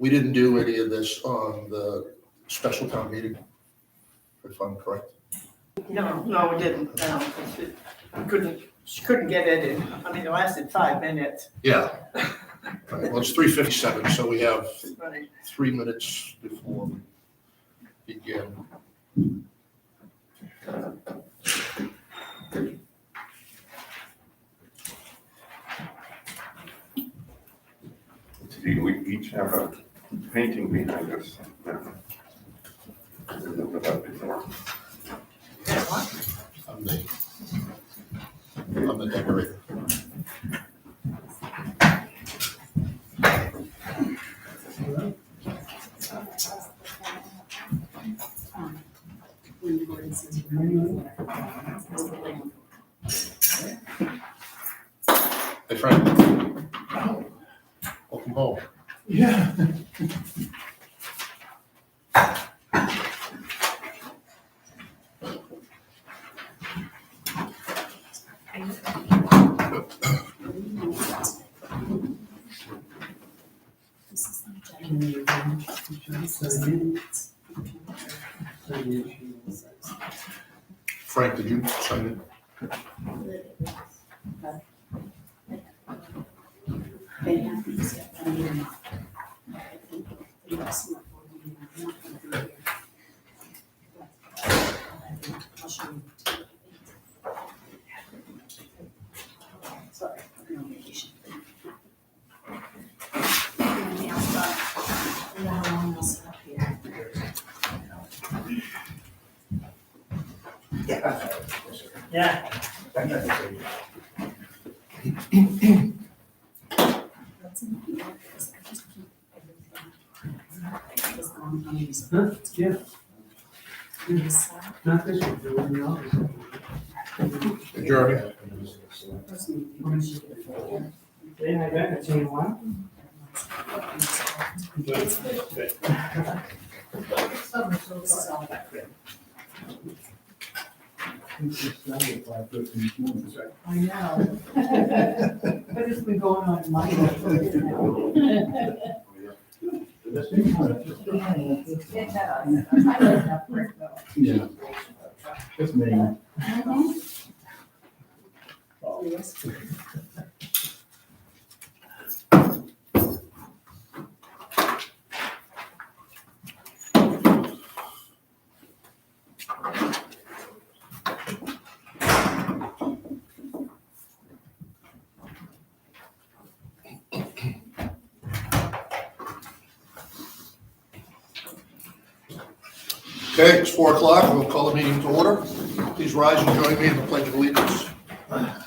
We didn't do any of this on the special town meeting, if I'm correct. No, we didn't, no. She couldn't get it in, I mean, it lasted 5 minutes. Yeah. Right, well, it's 3:57, so we have Right. 3 minutes before we begin. We each have a painting behind us. Yeah, what? I'm the decorator. Hey, Frank. Welcome home. Yeah. Frank, did you sign it? Yeah. Yeah. Not this one, there was the office. Hey, Jeremy? Yeah, I bet it's only one. I know. But it's been going on in my life. It does. I like that brick though. Yeah. That's me. Yes. Okay, it's 4 o'clock. We'll call the meeting to order. Please rise and join me in the Pledge of Allegiance. I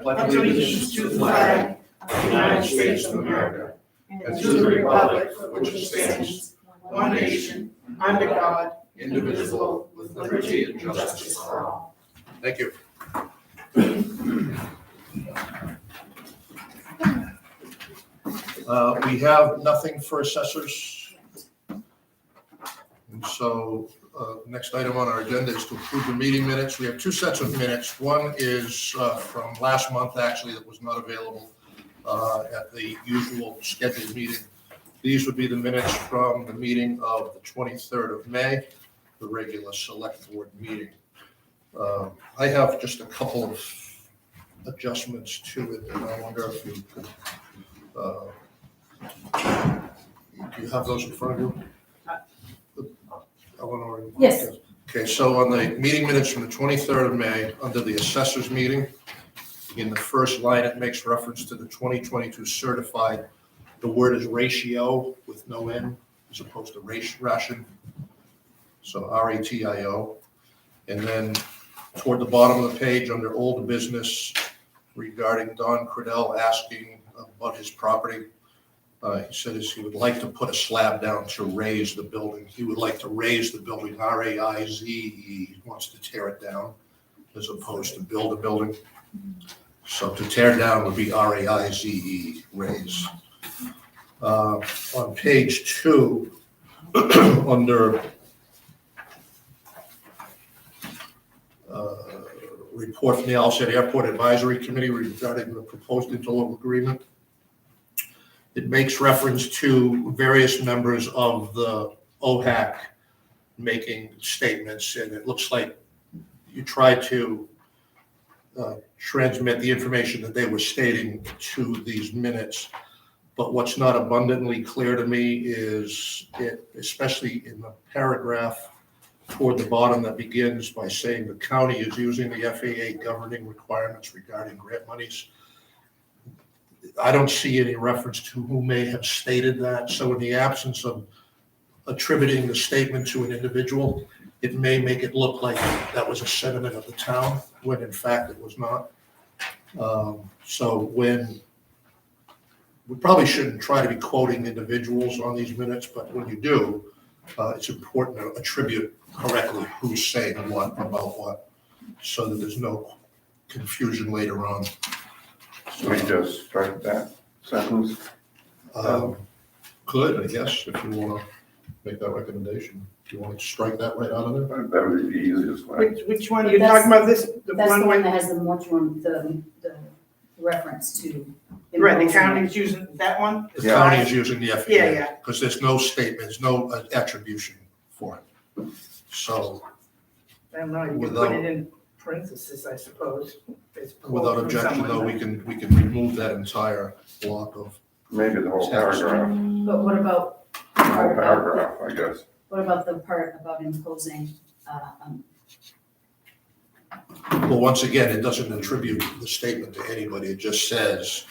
pledge allegiance to the flag of the United States of America and to the republic for which it stands, one nation, under God, indivisible, with liberty and justice for all. Thank you. We have nothing for assessors. And so, next item on our agenda is to approve the meeting minutes. We have 2 sets of minutes. One is from last month, actually, that was not available at the usual scheduled meeting. These would be the minutes from the meeting of the 23rd of May, the regular select board meeting. I have just a couple of adjustments to it, and I wonder if you could, do you have those in front of you? Eleanor? Yes. Okay, so on the meeting minutes from the 23rd of May, under the assessors meeting, in the first line, it makes reference to the 2022 certified. The word is ratio with no N as opposed to ration. So RATIO. And then toward the bottom of the page, under old business, regarding Don Cradell asking about his property. He said he would like to put a slab down to raise the building. He would like to raise the building, RAIZE. He wants to tear it down as opposed to build a building. So to tear down would be RAIZE, raise. On page 2, under report from the Allstate Airport Advisory Committee regarding the proposed interlocal agreement. it makes reference to various members of the OHAC making statements, and it looks like you tried to transmit the information that they were stating to these minutes. But what's not abundantly clear to me is it, especially in the paragraph toward the bottom that begins by saying the county is using the FAA governing requirements regarding grant monies. I don't see any reference to who may have stated that. So in the absence of attributing the statement to an individual, it may make it look like that was a sentiment of the town, when in fact it was not. So when, we probably shouldn't try to be quoting individuals on these minutes, but when you do, it's important to attribute correctly who's saying what about what, so that there's no confusion later on. So we just strike that sentence. Could, I guess, if you want to make that recommendation. Do you want to strike that right out of there? That would be the easiest way. Which one, you're talking about this, the That's the one one where, that has the moratorium, the reference to. right, the imposing. county's using that one? The Yeah. county is using the FAA. Yeah, yeah. Because there's no statement, there's no attribution for it. So I don't know, you can Without- put it in parentheses, I suppose. It's pulled without from objection, though, someone. we can remove that entire block of, Maybe the whole Text. paragraph, But what about, the whole part about, paragraph, I guess. what about the part about imposing, well, once again, it doesn't attribute the statement to anybody. It just says,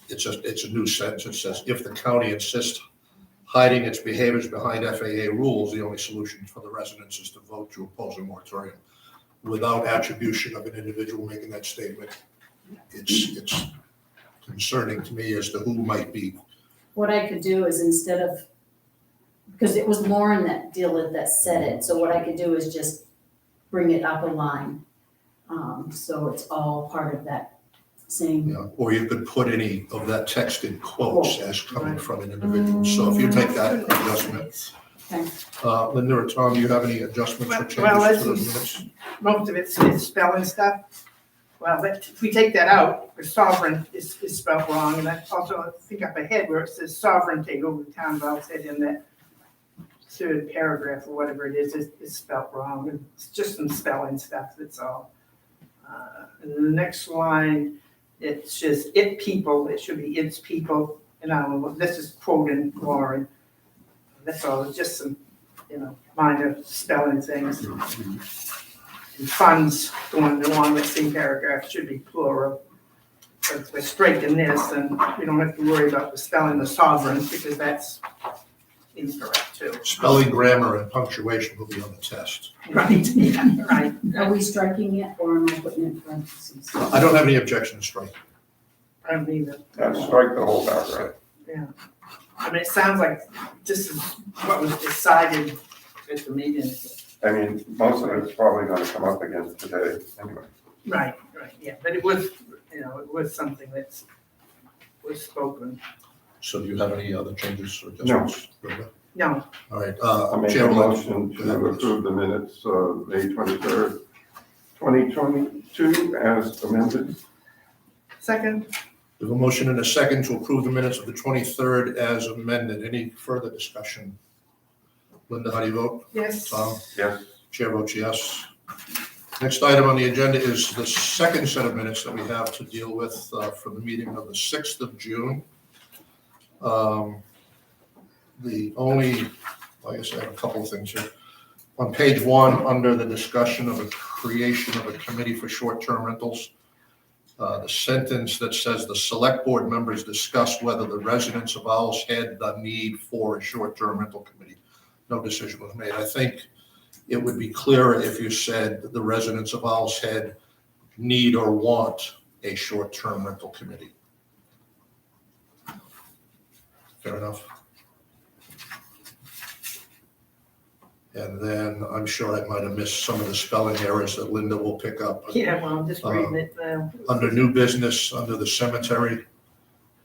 it's a new sentence. It says, if the county insists hiding its behaviors behind FAA rules, the only solution for the residents is to vote to oppose a moratorium. Without attribution of an individual making that statement, it's concerning to me as to who might be. what I could do is instead of, because it was Lauren that said it, so what I could do is just bring it up a line. So it's all part of that same. You know, or you could put any of that text in quotes as coming from an individual. So if you make that adjustment. Okay. Linda or Tom, do you have any adjustments or Well, changes to this those is- minutes? Most of it's spelling stuff. Well, if we take that out, the sovereign is spelled wrong, and I also think up ahead where it says sovereignty over the town of Alsted in that third paragraph or whatever it is spelled wrong. And it's just some spelling stuff, that's all. And the next line, it's just it people, it should be its people, this is quoting Lauren. That's all, it's just some, minor spelling things. And funds going along the same paragraph should be plural. But if we're striking this, then we don't have to worry about the spelling the sovereign, because that's incorrect too. Spelling, grammar, and punctuation will be on the test. Right, yeah, right. Are we striking it or am I putting it in parentheses? I don't have any objection to striking. I don't either. Strike the whole paragraph. I mean, it sounds like this is what was decided at the meeting. I mean, most of it's probably gonna come up again today anyway. Right, yeah, but it was, it was something that was spoken. So do you have any other changes or adjustments? Linda? No, All right. I make Chair a will- motion to approve the minutes of May 23rd, 2022 as amended. second, We have a motion and a second to approve the minutes of the 23rd as amended. Any further discussion? Linda, how do you vote? yes. Tom? Yes, Chair votes yes. Next item on the agenda is the second set of minutes that we have to deal with for the meeting of the 6th of June. The only, I guess I have a couple of things here. On page 1, under the discussion of a creation of a committee for short-term rentals, the sentence that says the select board members discuss whether the residents of Owl's Head the need for a short-term rental committee. No decision was made. I think it would be clearer if you said that the residents of Owl's Head need or want a short-term rental committee. Fair enough. And then I'm sure I might have missed some of the spelling errors that Linda will pick up. Yeah, well, I'm just reading it now. Under new business, under the cemetery,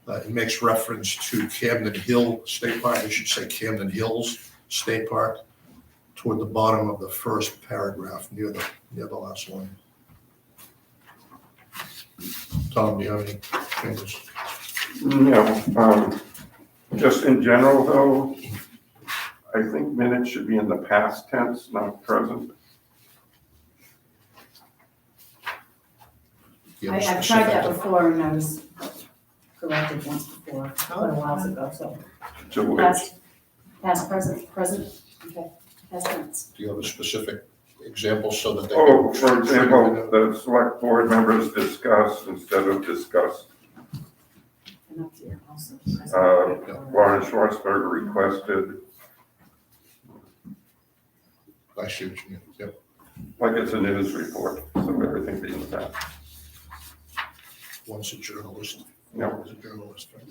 it makes reference to Camden Hill State Park. I should say Camden Hills State Park, toward the bottom of the first paragraph, near the last line. Tom, do you have any changes? No, just in general though, I think minutes should be in the past tense, not present. Do you have a I've tried that specific- before and I was corrected once before, quite a while ago, so. To which, Past, present, okay, past tense. Do you have a specific example so that they? oh, can for example, trigger the select board members discuss instead of discuss. And up here also. Lauren Schwartzberg requested, I see what you mean, yep. like it's a news report, so everything being that. Once a journalist. Yeah. Always a journalist, right?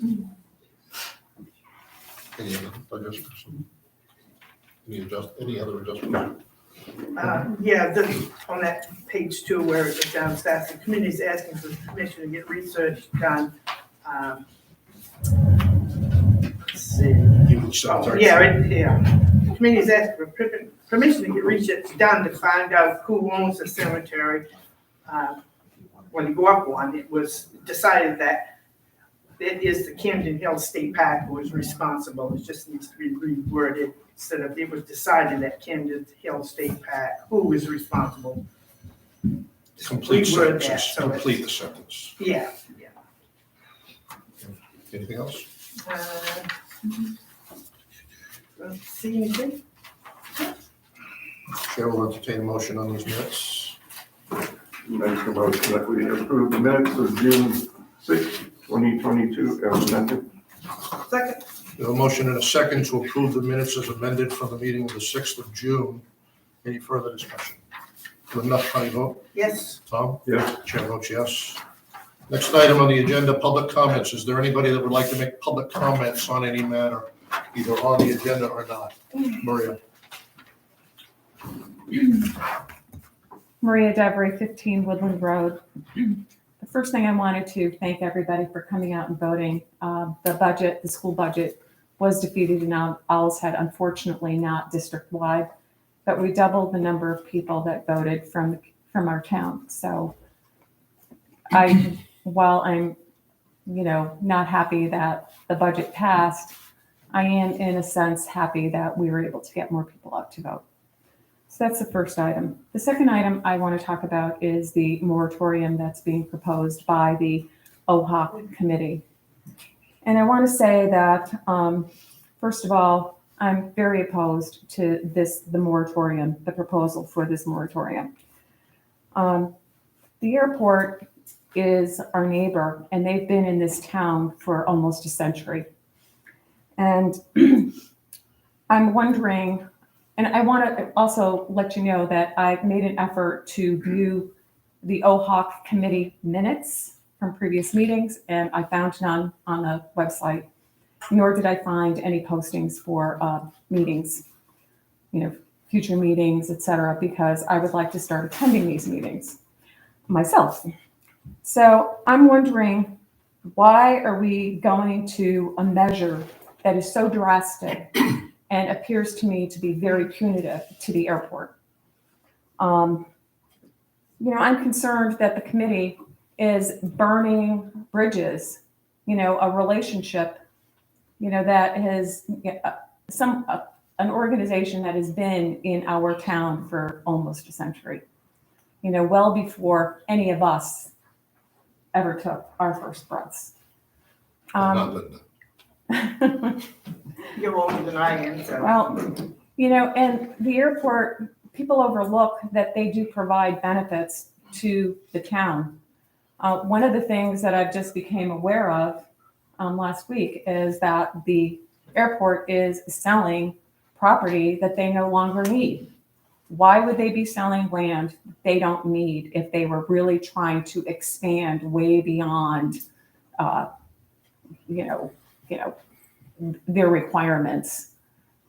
Any other adjustments? Any other adjustments? No. Yeah, on that page 2 where it's down staff, the committee is asking for permission to get research done. Let's see. You would say, sorry. Yeah. The committee is asking for permission to get research done to find out who owns the cemetery. When you go up one, it was decided that it is the Camden Hill State Park who is responsible. It just needs to be reworded instead of, it was decided that Camden Hill State Park, who is responsible. Just Complete reword that, sentences, so it's- complete the sentence. Yeah. Anything else? Don't see anything? Chair will entertain a motion on these minutes. Make a motion that we approve the minutes of June 6, 2022 as amended. Second? We have a motion and a second to approve the minutes as amended from the meeting of the 6th of June. Any further discussion? Linda, how do you vote? Yes. Tom? Yes. Chair votes yes. Next item on the agenda, public comments. Is there anybody that would like to make public comments on any matter, either on the agenda or not? Maria? Maria Devery, 15 Woodland Road. The first thing I wanted to thank everybody for coming out and voting. The school budget was defeated in Owl's Head, unfortunately not district-wide, but we doubled the number of people that voted from our town. So while I'm, not happy that the budget passed, I am in a sense happy that we were able to get more people out to vote. So that's the first item. The second item I want to talk about is the moratorium that's being proposed by the OHOC committee. And I want to say that, first of all, I'm very opposed to the moratorium, the proposal for this moratorium. The airport is our neighbor, and they've been in this town for almost a century. And I'm wondering, and I want to also let you know that I've made an effort to view the OHOC committee minutes from previous meetings, and I found none on the website, nor did I find any postings for meetings, future meetings, et cetera, because I would like to start attending these meetings myself. So I'm wondering, why are we going to a measure that is so drastic and appears to me to be very punitive to the airport? I'm concerned that the committee is burning bridges, a relationship, that has an organization that has been in our town for almost a century, well before any of us ever took our first breaths. Not Linda. You're older than I am, so. Well, and the airport, people overlook that they do provide benefits to the town. One of the things that I've just became aware of last week is that the airport is selling property that they no longer need. Why would they be selling land they don't need if they were really trying to expand way beyond, their requirements?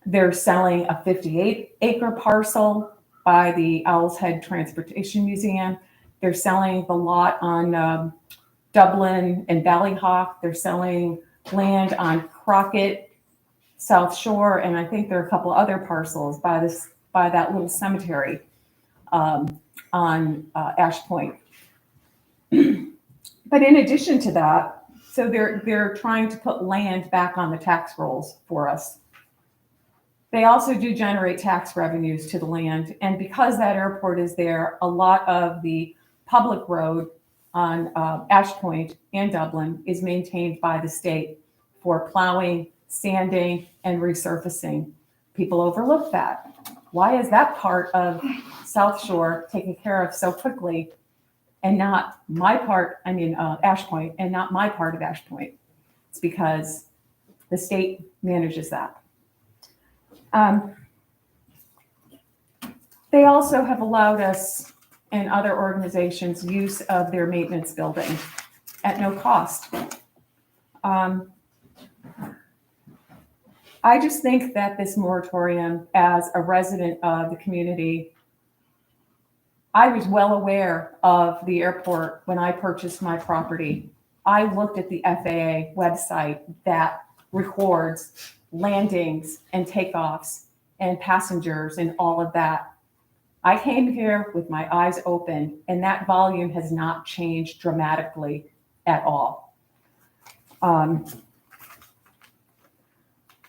They're selling a 58-acre parcel by the Owl's Head Transportation Museum. They're selling the lot on Dublin and Ballyhawk. They're selling land on Crockett, South Shore, and I think there are a couple other parcels by that little cemetery on Ash Point. But in addition to that, So they're trying to put land back on the tax rolls for us. They also do generate tax revenues to the land. And because that airport is there, a lot of the public road on Ash Point and Dublin is maintained by the state for plowing, sanding, and resurfacing. People overlook that. Why is that part of South Shore taken care of so quickly and not my part, Ash Point, and not my part of Ash Point? It's because the state manages that. They also have allowed us and other organizations use of their maintenance building at no cost. I just think that this moratorium, as a resident of the community, I was well aware of the airport when I purchased my property. I looked at the FAA website that records landings and takeoffs and passengers and all of that. I came here with my eyes open, and that volume has not changed dramatically at all.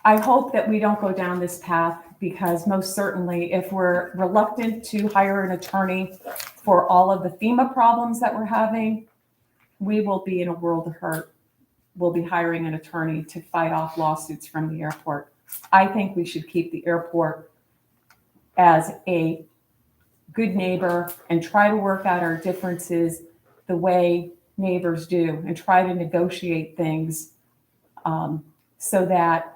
I hope that we don't go down this path, because most certainly if we're reluctant to hire an attorney for all of the FEMA problems that we're having, we will be in a world of hurt. We'll be hiring an attorney to fight off lawsuits from the airport. I think we should keep the airport as a good neighbor and try to work out our differences the way neighbors do, and try to negotiate things so that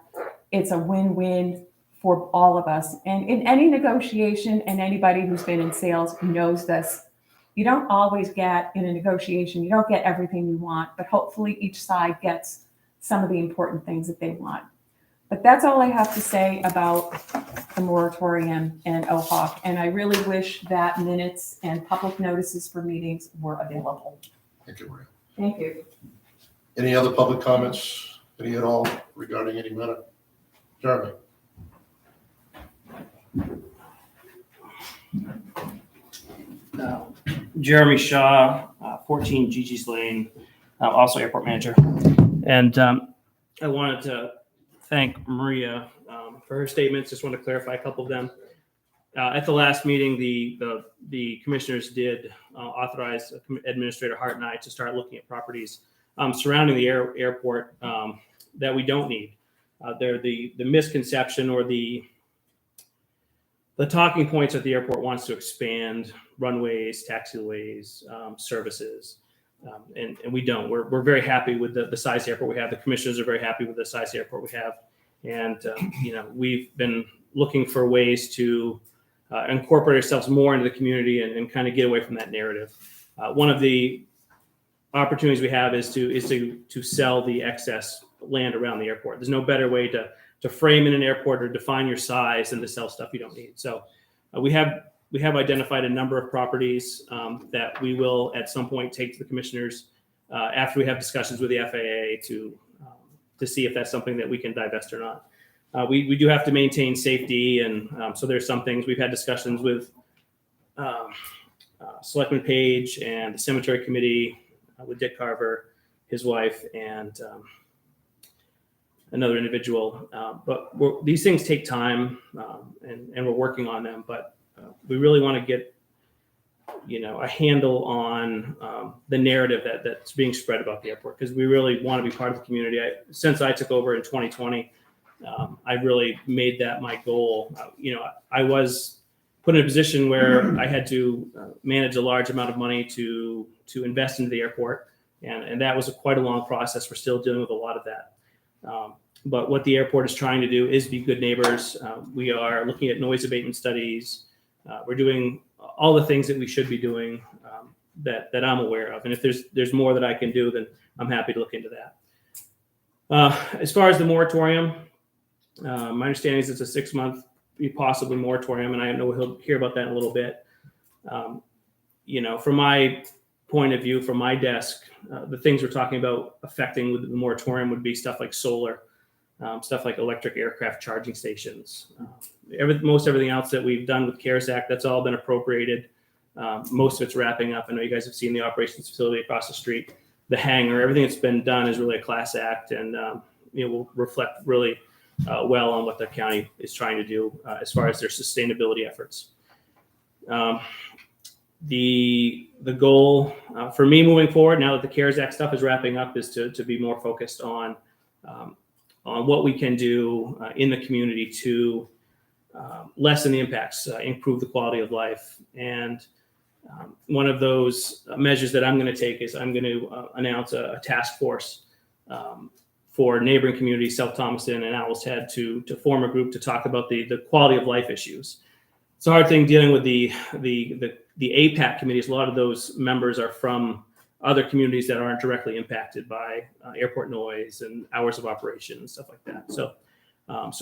it's a win-win for all of us. And in any negotiation, and anybody who's been in sales knows this, you don't always get, in a negotiation, you don't get everything you want, but hopefully each side gets some of the important things that they want. But that's all I have to say about the moratorium and OHAWC. And I really wish that minutes and public notices for meetings were available. Thank you, Maria. Thank you. Any other public comments, any at all regarding any matter? Jeremy? Jeremy Shaw, 14 Gigi's Lane, also airport manager. And I wanted to thank Maria for her statements. Just want to clarify a couple of them. At the last meeting, the commissioners did authorize Administrator Hart and I to start looking at properties surrounding the airport that we don't need. They're the misconception or the talking points that the airport wants to expand runways, taxiways, services, and we don't. We're very happy with the size airport we have. The commissioners are very happy with the size airport we have, and we've been looking for ways to incorporate ourselves more into the community and kind of get away from that narrative. One of the opportunities we have is to sell the excess land around the airport. There's no better way to frame in an airport or define your size than to sell stuff you don't need. So we have identified a number of properties that we will at some point take to the commissioners after we have discussions with the FAA to see if that's something that we can divest or not. We do have to maintain safety, and so there's some things we've had discussions with Selectman Page and the cemetery committee with Dick Carver, his wife, and another individual. But these things take time, and we're working on them. But we really want to get a handle on the narrative that's being spread about the airport, because we really want to be part of the community. Since I took over in 2020, I really made that my goal. I was put in a position where I had to manage a large amount of money to invest into the airport, and that was quite a long process. We're still dealing with a lot of that. But what the airport is trying to do is be good neighbors. We are looking at noise abatement studies. We're doing all the things that we should be doing that I'm aware of. And if there's more that I can do, then I'm happy to look into that. As far as the moratorium, my understanding is it's a 6-month, possibly moratorium, and I know we'll hear about that in a little bit. From my point of view, from my desk, the things we're talking about affecting with the moratorium would be stuff like solar, stuff like electric aircraft charging stations, most everything else that we've done with CARES Act, that's all been appropriated. Most of it's wrapping up. I know you guys have seen the operations facility across the street. the hangar, everything that's been done is really a class act, and will reflect really well on what the county is trying to do as far as their sustainability efforts. The goal for me moving forward, now that the CARES Act stuff is wrapping up, is to be more focused on what we can do in the community to lessen the impacts, improve the quality of life. And one of those measures that I'm going to take is I'm going to announce a task force for neighboring communities, South Thomaston and Owl's Head, to form a group to talk about the quality of life issues. It's a hard thing dealing with the APAC committees. A lot of those members are from other communities that aren't directly impacted by airport noise and hours of operation and stuff like that. So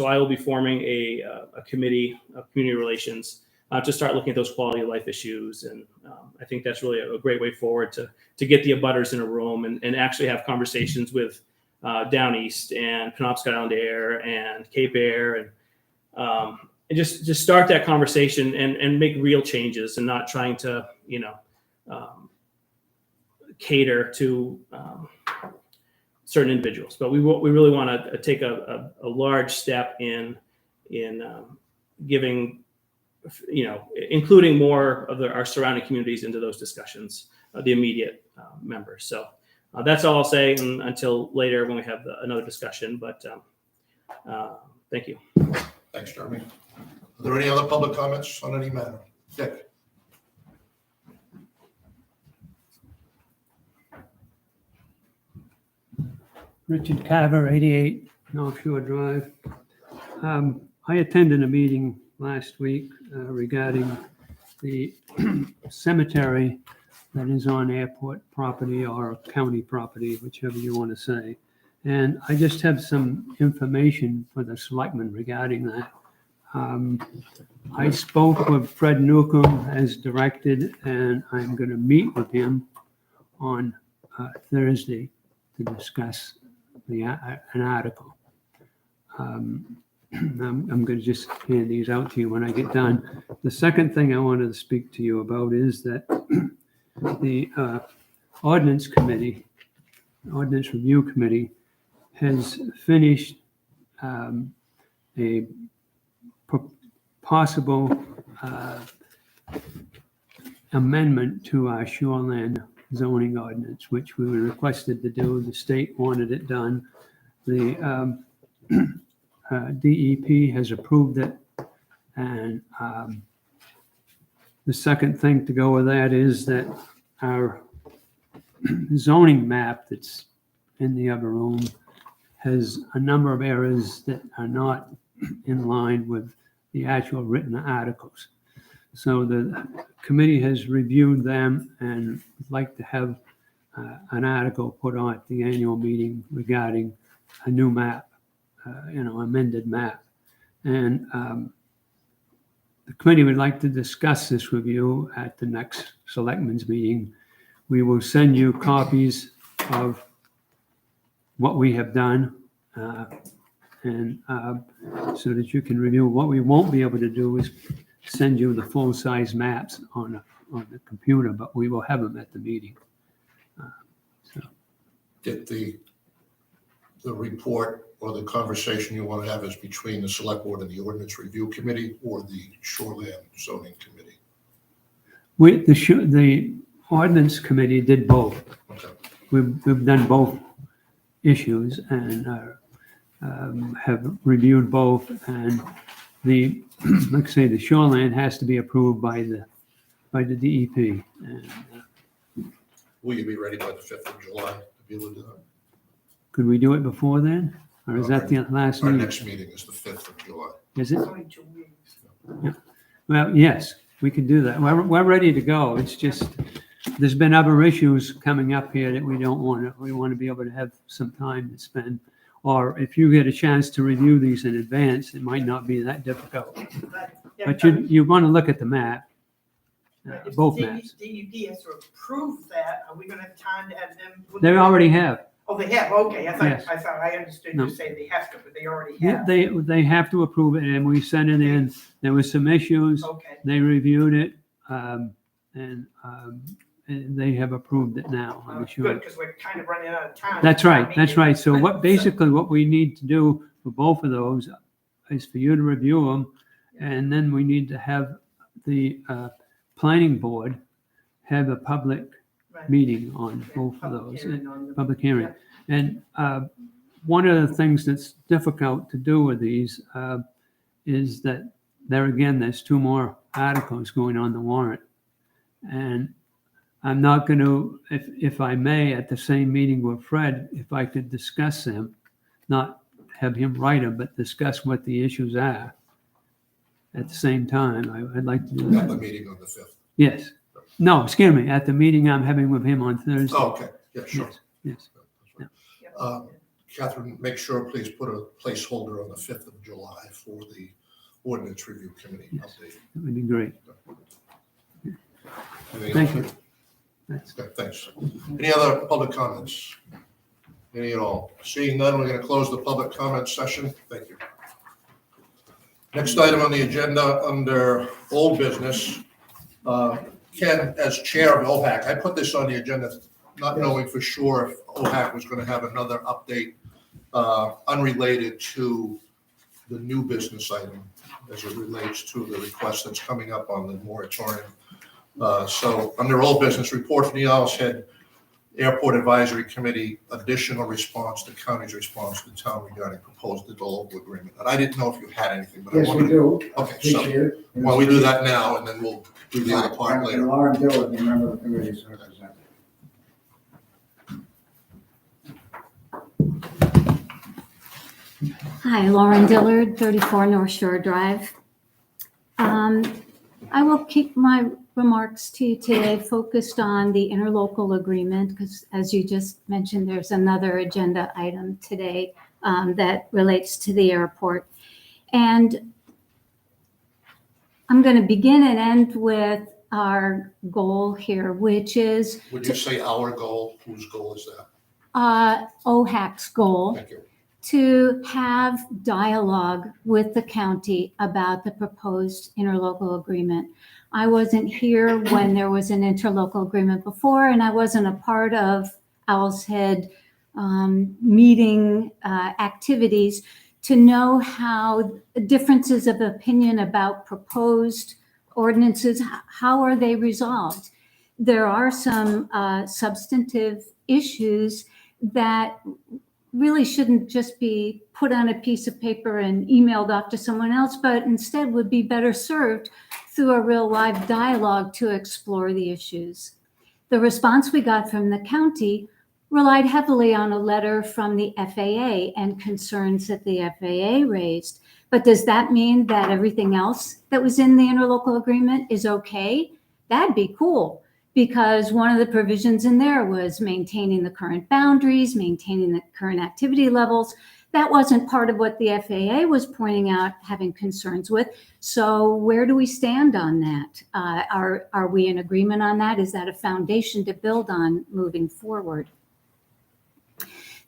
I will be forming a committee of community relations to start looking at those quality of life issues. And I think that's really a great way forward to get the abutters in a room and actually have conversations with Down East and Penobscot Island Air and Cape Air and just start that conversation and make real changes, and not trying to, cater to certain individuals. But we really want to take a large step in giving, including more of our surrounding communities into those discussions, the immediate members. So that's all I'll say until later when we have another discussion. But thank you. Thanks, Jeremy. Are there any other public comments on any matter? Dick? Richard Carver, 88 North Shore Drive. I attended a meeting last week regarding the cemetery that is on airport property or county property, whichever you want to say. And I just have some information for the selectmen regarding that. I spoke with Fred Newcomb as directed, and I'm going to meet with him on Thursday to discuss an article. I'm going to just hand these out to you when I get done. The second thing I wanted to speak to you about is that the Ordinance Review Committee has finished a possible amendment to our shoreline zoning ordinance, which we were requested to do. The state wanted it done. The DEP has approved it. And the second thing to go with that is that our zoning map that's in the other room has a number of errors that are not in line with the actual written articles. So the committee has reviewed them and would like to have an article put on at the annual meeting regarding a new map, amended map. And the committee would like to discuss this with you at the next selectmen's meeting. We will send you copies of what we have done, and so that you can review. What we won't be able to do is send you the full-size maps on the computer, but we will have them at the meeting. Get the report or the conversation you want to have is between the select board and the ordinance review committee or the shoreline zoning committee? The ordinance committee did both. Okay. We've done both issues and have reviewed both, and the shoreline has to be approved by the DEP. And, Will you be ready by the 5th of July to be able to do that? could we do it before then, or is that the last Our meeting? next meeting is the 5th of July. Is it? Only 2 weeks. Well, yes, we can do that. We're ready to go. It's just, there's been other issues coming up here that we want to be able to have some time to spend. Or if you get a chance to review these in advance, it might not be that difficult. But you want to look at the map, If both the maps. DEP has to approve that, are we gonna have time to have them? They already have. Oh, they have, okay, Yes. I thought I understood No. you say they have to, but they already Yeah, have. they have to approve it, and we sent it in. There was some issues. Okay, They reviewed it, and they have approved it now, I'm Good, sure. because we're kind of running out of time. That's right. So what we need to do for both of those is for you to review them, and then we need to have the planning board have a public Right. meeting on both of Public those, hearing on the- public hearing. And one of the things that's difficult to do with these is that there's 2 more articles going on the warrant. And I'm not going to, if I may, at the same meeting with Fred, if I could discuss them, not have him write them, but discuss what the issues are at the same time. I'd like to do At the that. meeting on the 5th. Yes. No, excuse me, at the meeting I'm having with him on Thursday. Oh, okay, yeah, sure. Yes, yes. Uh, Catherine, make sure, please put a placeholder on the 5th of July for the ordinance review committee Yes. update. That would be great. Anything Thank else? you. That's- Okay, thanks. Any other public comments? Any at all? Seeing none, we're going to close the public comment session. Thank you. Next item on the agenda under old business, Ken, as chair of OHAC, I put this on the agenda not knowing for sure if OHAC was going to have another update unrelated to the new business item as it relates to the request that's coming up on the moratorium. So under old business, report from the Owl's Head Airport Advisory Committee, additional response to county's response to town regarding proposed interlocal agreement. And I didn't know if you had anything, but I Yes, we wanted to. do. Okay, so Appreciate it. while we do that now, and then we'll do the other part And later. Lauren Dillard, the member of the committee, is represented. Hi, Lauren Dillard, 34 North Shore Drive. I will keep my remarks to you today focused on the interlocal agreement because, as you just mentioned, there's another agenda item today that relates to the airport. And I'm going to begin and end with our goal here, which is Would you say our goal? Whose goal is that? OHAC's goal. Thank you. To have dialogue with the county about the proposed interlocal agreement. I wasn't here when there was an interlocal agreement before, and I wasn't a part of Owl's Head meeting activities to know how differences of opinion about proposed ordinances, how are they resolved? There are some substantive issues that really shouldn't just be put on a piece of paper and emailed off to someone else, but instead would be better served through a real live dialogue to explore the issues. The response we got from the county relied heavily on a letter from the FAA and concerns that the FAA raised. But does that mean that everything else that was in the interlocal agreement is okay? That'd be cool. Because one of the provisions in there was maintaining the current boundaries, maintaining the current activity levels. That wasn't part of what the FAA was pointing out, having concerns with. So where do we stand on that? Are we in agreement on that? Is that a foundation to build on moving forward?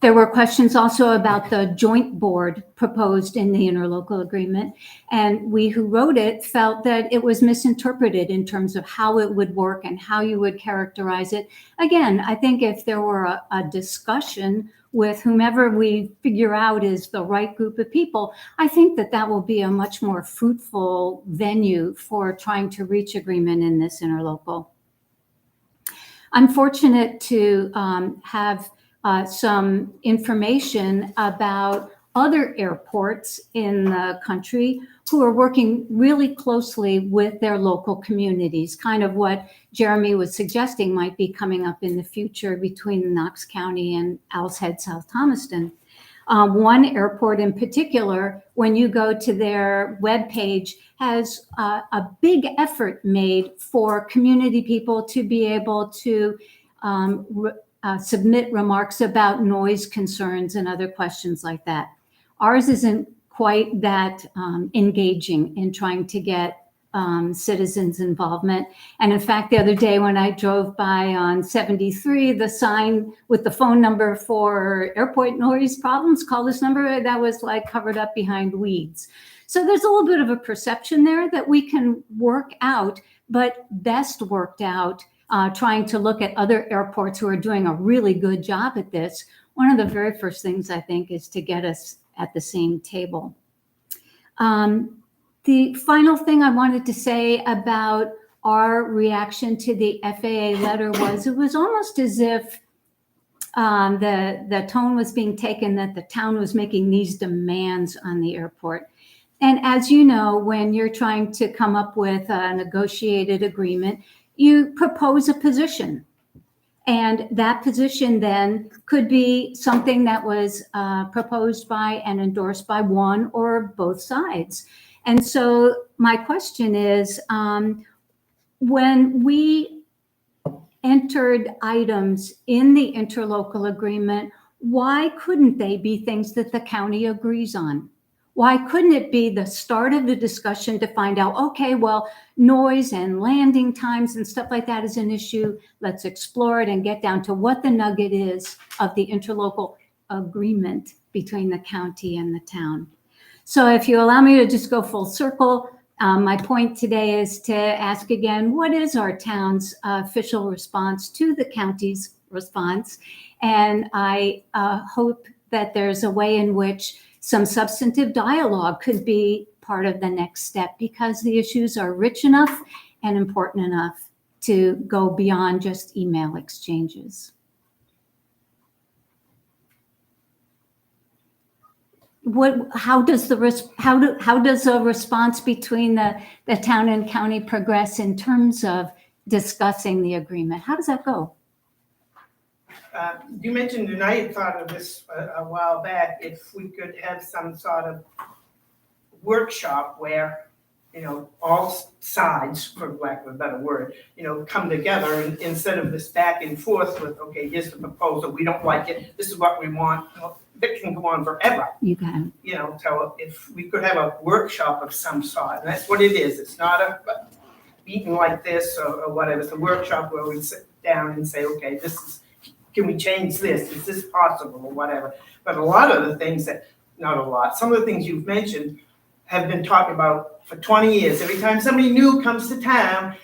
There were questions also about the joint board proposed in the interlocal agreement. And we who wrote it felt that it was misinterpreted in terms of how it would work and how you would characterize it. Again, I think if there were a discussion with whomever we figure out is the right group of people, I think that that will be a much more fruitful venue for trying to reach agreement in this interlocal. I'm fortunate to have some information about other airports in the country who are working really closely with their local communities, kind of what Jeremy was suggesting might be coming up in the future between Knox County and Owl's Head, South Thomaston. One airport in particular, when you go to their webpage, has a big effort made for community people to be able to submit remarks about noise concerns and other questions like that. Ours isn't quite that engaging in trying to get citizens' involvement. And in fact, the other day when I drove by on 73, the sign with the phone number for airport noise problems, call this number, that was like covered up behind weeds. So there's a little bit of a perception there that we can work out, but best worked out trying to look at other airports who are doing a really good job at this, one of the very first things I think is to get us at the same table. The final thing I wanted to say about our reaction to the FAA letter was it was almost as if the tone was being taken that the town was making these demands on the airport. And as you know, when you're trying to come up with a negotiated agreement, you propose a position. And that position then could be something that was proposed by and endorsed by one or both sides. And so my question is, when we entered items in the interlocal agreement, why couldn't they be things that the county agrees on? Why couldn't it be the start of the discussion to find out, okay, well, noise and landing times and stuff like that is an issue. Let's explore it and get down to what the nugget is of the interlocal agreement between the county and the town. So if you allow me to just go full circle, my point today is to ask again, what is our town's official response to the county's response? And I hope that there's a way in which some substantive dialogue could be part of the next step, because the issues are rich enough and important enough to go beyond just email exchanges. How does a response between the town and county progress in terms of discussing the agreement? How does that go? You mentioned, and I had thought of this a while back, if we could have some sort of workshop where, all sides, for lack of a better word, come together, and instead of this back and forth with, okay, here's the proposal, we don't like it, this is what we want, it can go on forever. You can. So if we could have a workshop of some sort, and that's what it is, it's not a meeting like this or whatever, it's a workshop where we sit down and say, okay, can we change this? Is this possible or whatever? But a lot of the things not a lot, some of the things you've mentioned have been talked about for 20 years. Every time somebody new comes to town,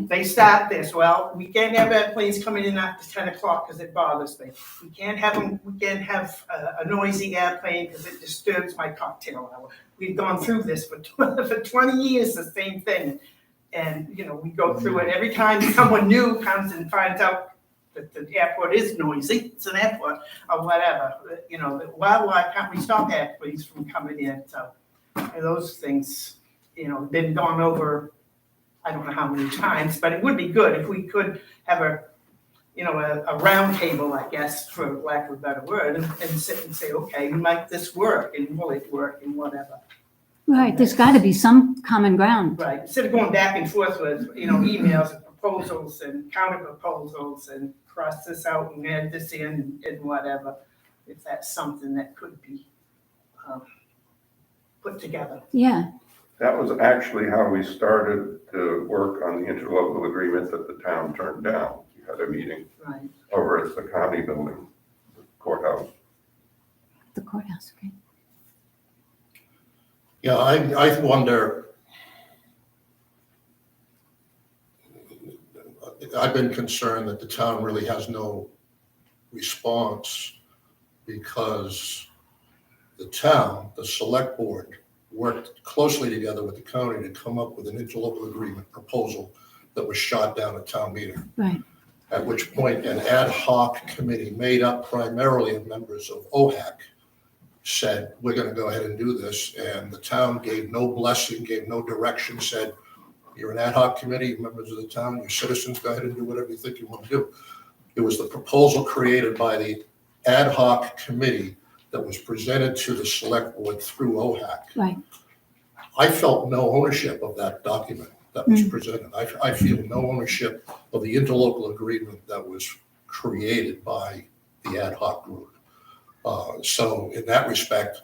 they start this. Well, we can't have airplanes coming in after 10 o'clock because it bothers me. We can't have a noisy airplane because it disturbs my cocktail hour. We've gone through this for 20 years, the same thing. And, we go through it. Every time someone new comes and finds out that the airport is noisy, it's an airport, or whatever, why can't we stop airplanes from coming in? So those things, been gone over, I don't know how many times, but it would be good if we could have a round table, I guess, for lack of a better word, and sit and say, okay, we make this work, and will it work, and whatever. Right, there's got to be some common ground. Right, instead of going back and forth with, emails and proposals and counter proposals and cross this out and add this in and whatever, if that's something that could be put together. Yeah. That was actually how we started to work on the interlocal agreement that the town turned down. We had a meeting Right. over at the county building, the courthouse. The courthouse, okay. Yeah, I wonder, I've been concerned that the town really has no response because the town, the select board, worked closely together with the county to come up with an interlocal agreement proposal that was shot down at town meeting. Right. At which point an ad hoc committee made up primarily of members of OHAC said, we're going to go ahead and do this. And the town gave no blessing, gave no direction, said, you're an ad hoc committee, members of the town, your citizens, go ahead and do whatever you think you want to do. It was the proposal created by the ad hoc committee that was presented to the select board through OHAC. Right. I felt no ownership of that document that was presented. I feel no ownership of the interlocal agreement that was created by the ad hoc group. So in that respect,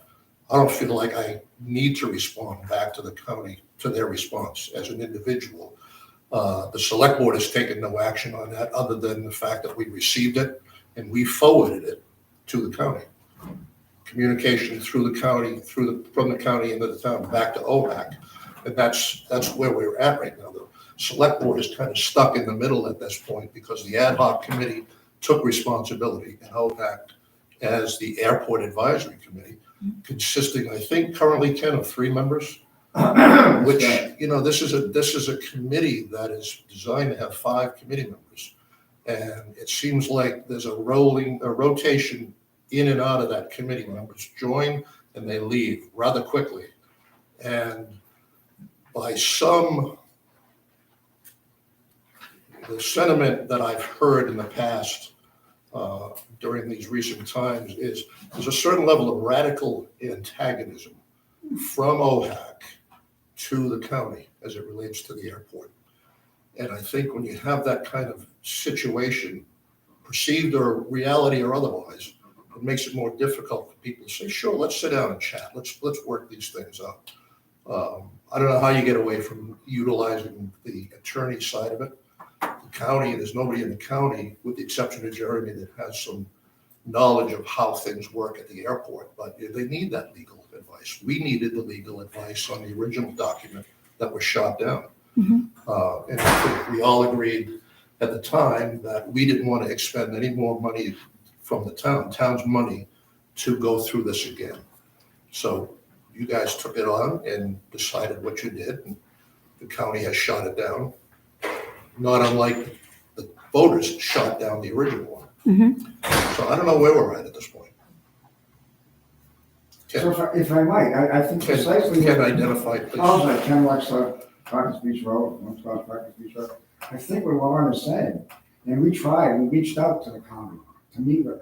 I don't feel like I need to respond back to the county, to their response as an individual. The select board has taken no action on that other than the fact that we received it and we forwarded it to the county. Communication through the county, from the county into the town, back to OHAC. And that's where we're at right now. The select board is kind of stuck in the middle at this point because the ad hoc committee took responsibility and OPAC as the airport advisory committee, consisting, I think, currently, Ken, of 3 members. Which, you know, this is a committee that is designed to have 5 committee members. And it seems like there's a rotation in and out of that committee. Members join and they leave rather quickly. And by the sentiment that I've heard in the past during these recent times is there's a certain level of radical antagonism from OHAC to the county as it relates to the airport. And I think when you have that kind of situation, perceived or reality or otherwise, it makes it more difficult for people to say, sure, let's sit down and chat. Let's work these things out. I don't know how you get away from utilizing the attorney side of it. The county, there's nobody in the county, with the exception of Jeremy, that has some knowledge of how things work at the airport, but they need that legal advice. We needed the legal advice on the original document that was shot down. And I think we all agreed at the time that we didn't want to expend any more money from the town's money to go through this again. So you guys took it on and decided what you did, and the county has shot it down, not unlike the voters shot down the original one. So I don't know where we're at this point. So if I might, I think precisely. Can identify, please. Also, Ken Wexler, Parkers Beach Road, 112 Parkers Beach Road. I think what Lauren is saying, and we reached out to the county to meet with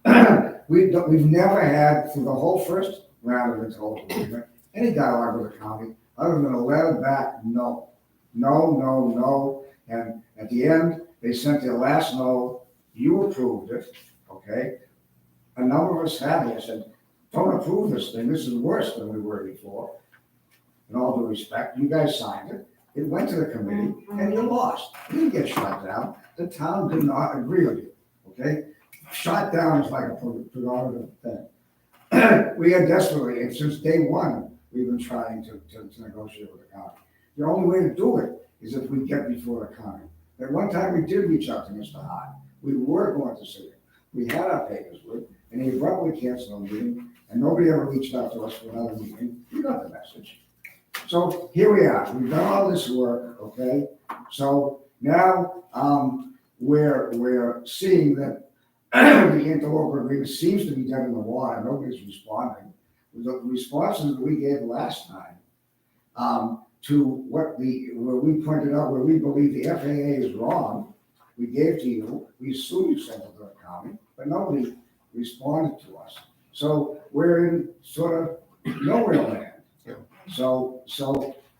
her. We've never had, through the whole first round of interlocal agreement, any dialogue with the county other than a letter back, no. And at the end, they sent their last no, you approved it, okay? A number of us had it, said, don't approve this thing, this is worse than we were before. In all due respect, you guys signed it, it went to the committee, and you lost. You didn't get shot down, the town did not agree with you, okay? Shot down is like a prerogative thing. We are desperately, and since day one, we've been trying to negotiate with the county. The only way to do it is if we get before the county. At one time, we did reach out to Mr. Hart. We were going to see him. We had our papers with, and he abruptly canceled the meeting, and nobody ever reached out to us for another meeting. You got the message. So here we are. We've done all this work, okay? So now we're seeing that the interlocal agreement seems to be dead in the water. Nobody's responding. The responses that we gave last time to where we pointed out where we believe the FAA is wrong, we gave to you. We assume you sent it to the county, but nobody responded to us. So we're in sort of nowhere land. Yeah. So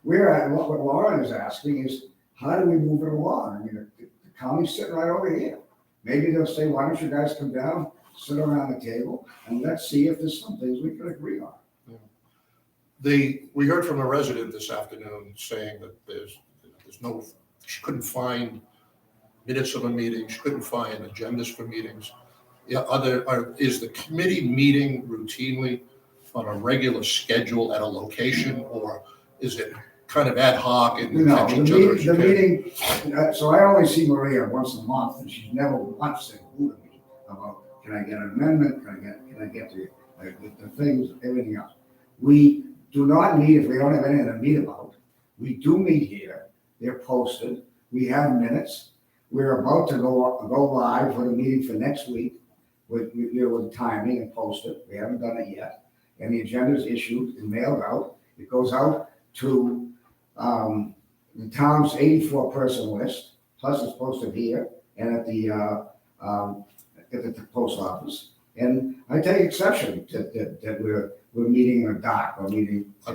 we're at what Lauren is asking is how do we move it along? I mean, the county's sitting right over here. Maybe they'll say, why don't you guys come down, sit around the table, and let's see if there's some things we can agree on. We heard from a resident this afternoon saying that there's no, she couldn't find minutes of a meeting, she couldn't find agendas for meetings. Yeah, is the committee meeting routinely on a regular schedule at a location, or is it kind of ad hoc and No, catch each other as you the can? meeting, so I only see Maria once a month, and she's never once said who to me about, can I get an amendment, can I get the things, everything else. We do not meet if we don't have anything to meet about. We do meet here, they're posted, we have minutes. We're about to go live for the meeting for next week with timing and post it. We haven't done it yet. And the agenda is issued and mailed out. It goes out to the town's 84-person list, plus it's posted here and at the post office. And I take exception that we're meeting in the dark, or meeting. Are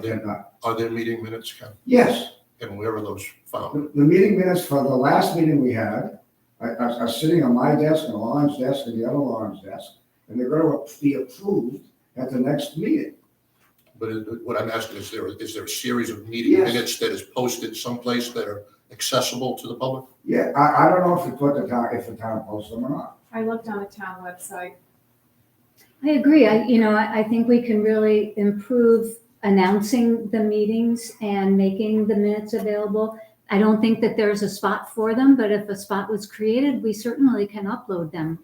there meeting minutes, Ken? Yes. And where are those found? The meeting minutes for the last meeting we had are sitting on my desk and Lauren's desk and the other Lauren's desk, and they're going to be approved at the next meeting. But what I'm asking is there a series of meeting Yes. minutes that is posted someplace that are accessible to the public? Yeah, I don't know if if the town posts them or not. I looked on the town website. I agree. I think we can really improve announcing the meetings and making the minutes available. I don't think that there's a spot for them, but if a spot was created, we certainly can upload them.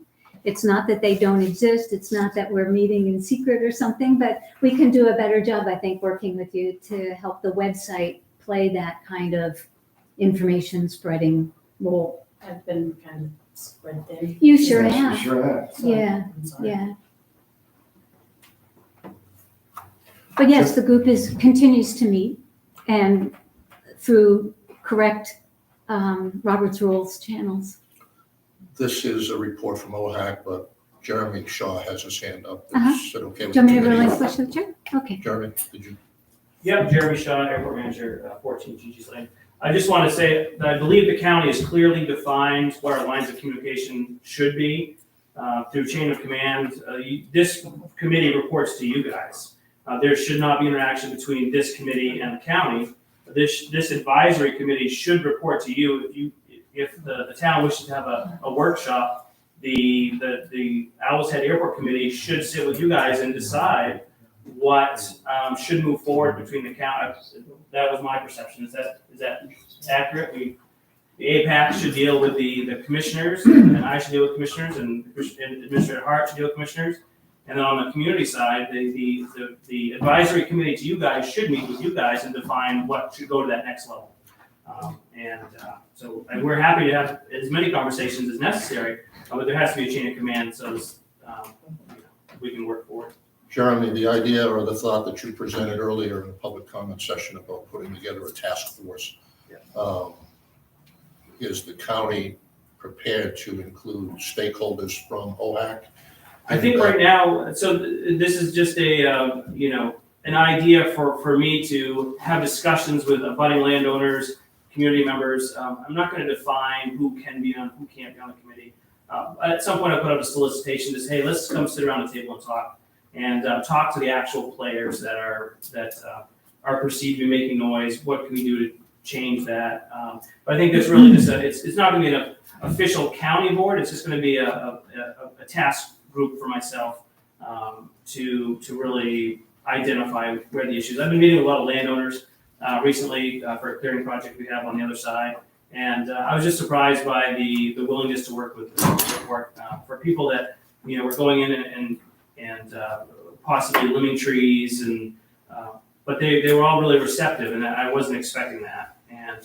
It's not that they don't exist. It's not that we're meeting in secret or something, but we can do a better job, I think, working with you to help the website play that kind of information spreading role. I've been kind of spread thin. You sure Yes, have. you sure have. So, Yeah, I'm sorry. yeah. But yes, the group continues to meet and through correct Robert's Rules channels. This is a report from OHAC, but Jeremy Shaw has his hand up. Uh-huh. Is it okay with Do you want me to the committee? relinquish the chair? Okay. Jeremy, did you? Yep, Jeremy Shaw, Airport Manager, 14 Gigi's Lane. I just want to say that I believe the county has clearly defined what our lines of communication should be through chain of command. This committee reports to you guys. There should not be interaction between this committee and the county. This advisory committee should report to you. If the town wishes to have a workshop, the Owl's Head Airport Committee should sit with you guys and decide what should move forward between the county. That was my perception. Is that accurate? The APAC should deal with the commissioners, and I should deal with commissioners, and Administrator Hart should deal with commissioners. And then on the community side, the advisory committee to you guys should meet with you guys and define what should go to that next level. So we're happy to have as many conversations as necessary, but there has to be a chain of command so we can work forward. Jeremy, the idea or the thought that you presented earlier in the public comment session about putting together a task force, is the county prepared to include stakeholders from OHAC? I think right now, so this is just an idea for me to have discussions with abutting landowners, community members. I'm not going to define who can be on, who can't be on the committee. At some point, I put up a solicitation to say, hey, let's come sit around the table and talk to the actual players that are perceived to be making noise. What can we do to change that? But I think it's really just it's not going to be an official county board. It's just going to be a task group for myself to really identify where the issues. I've been meeting with a lot of landowners recently for a clearing project we have on the other side, and I was just surprised by the willingness to work with for people that were going in and possibly limbing trees and but they were all really receptive, and I wasn't expecting that. And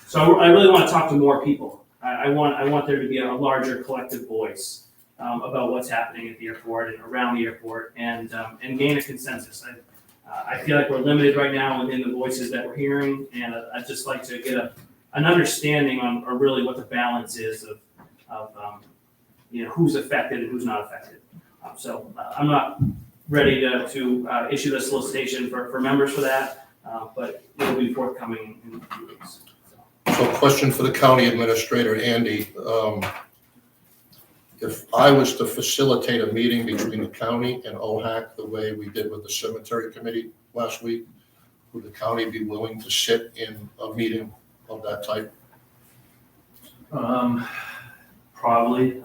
so I really want to talk to more people. I want there to be a larger collective voice about what's happening at the airport and around the airport, and gain a consensus. I feel like we're limited right now within the voices that we're hearing, and I'd just like to get an understanding on or really what the balance is of who's affected and who's not affected. So I'm not ready to issue the solicitation for members for that, but it'll be forthcoming in a few weeks. So question for the county administrator, Andy. If I was to facilitate a meeting between the county and OHAC the way we did with the cemetery committee last week, would the county be willing to sit in a meeting of that type? Probably.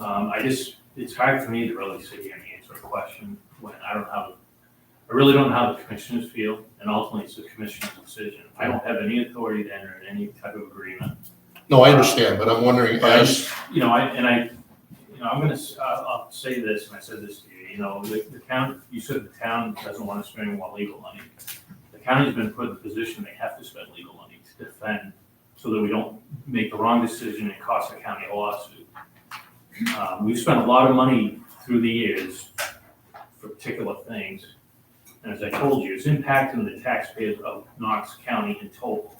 It's hard for me to really sit here and answer a question when I really don't know how the commissioners feel, and ultimately it's the commissioner's decision. I don't have any authority to enter any type of agreement. No, I understand, but I'm wondering as, I'll say this, and I said this to you, the county, you said the town doesn't want to spend any more legal money. The county's been put in the position they have to spend legal money to defend so that we don't make the wrong decision and cost the county a lawsuit. We've spent a lot of money through the years for particular things. And as I told you, it's impacting the taxpayers of Knox County in total.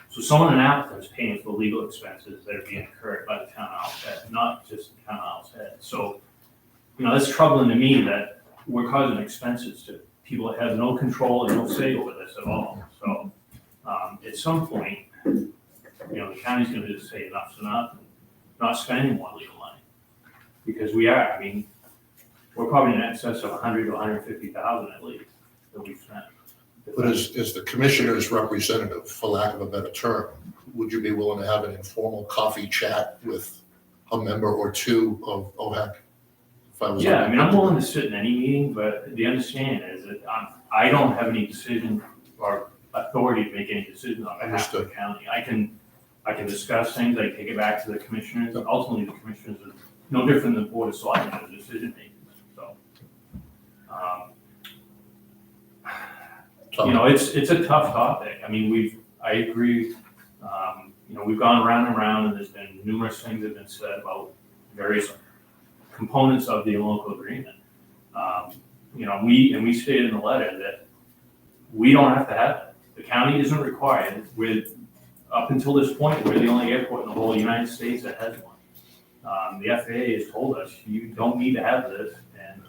So someone in Appleton is paying for the legal expenses that are being incurred by the town of Owl's Head, not just the town of Owl's Head. So, that's troubling to me that we're causing expenses to people that have no control and no say over this at all. So, at some point, the county's gonna just say enough's enough and not spending more legal money. Because we are, we're probably in excess of 100 to 150,000 at least that we've spent. but as the commissioner's representative, for lack of a better term, would you be willing to have an informal coffee chat with a member or two of OHAC? If I was Yeah, I'm willing to sit in any meeting, but the understanding is that I don't have any decision or authority to make any decisions on behalf of the county. I can I can discuss things, I take it back to the commissioners, and ultimately the commissioners are no different than the board of selectmen, the decision makers, so. You know, it's a tough topic. I mean, I agree, you know, we've gone around and around, and there's been numerous things that have been said about various components of the local agreement. You know, we stated in the letter that we don't have to have it. The county isn't required. Up until this point, we're the only airport in the whole United States that has one. The FAA has told us, you don't need to have this, and,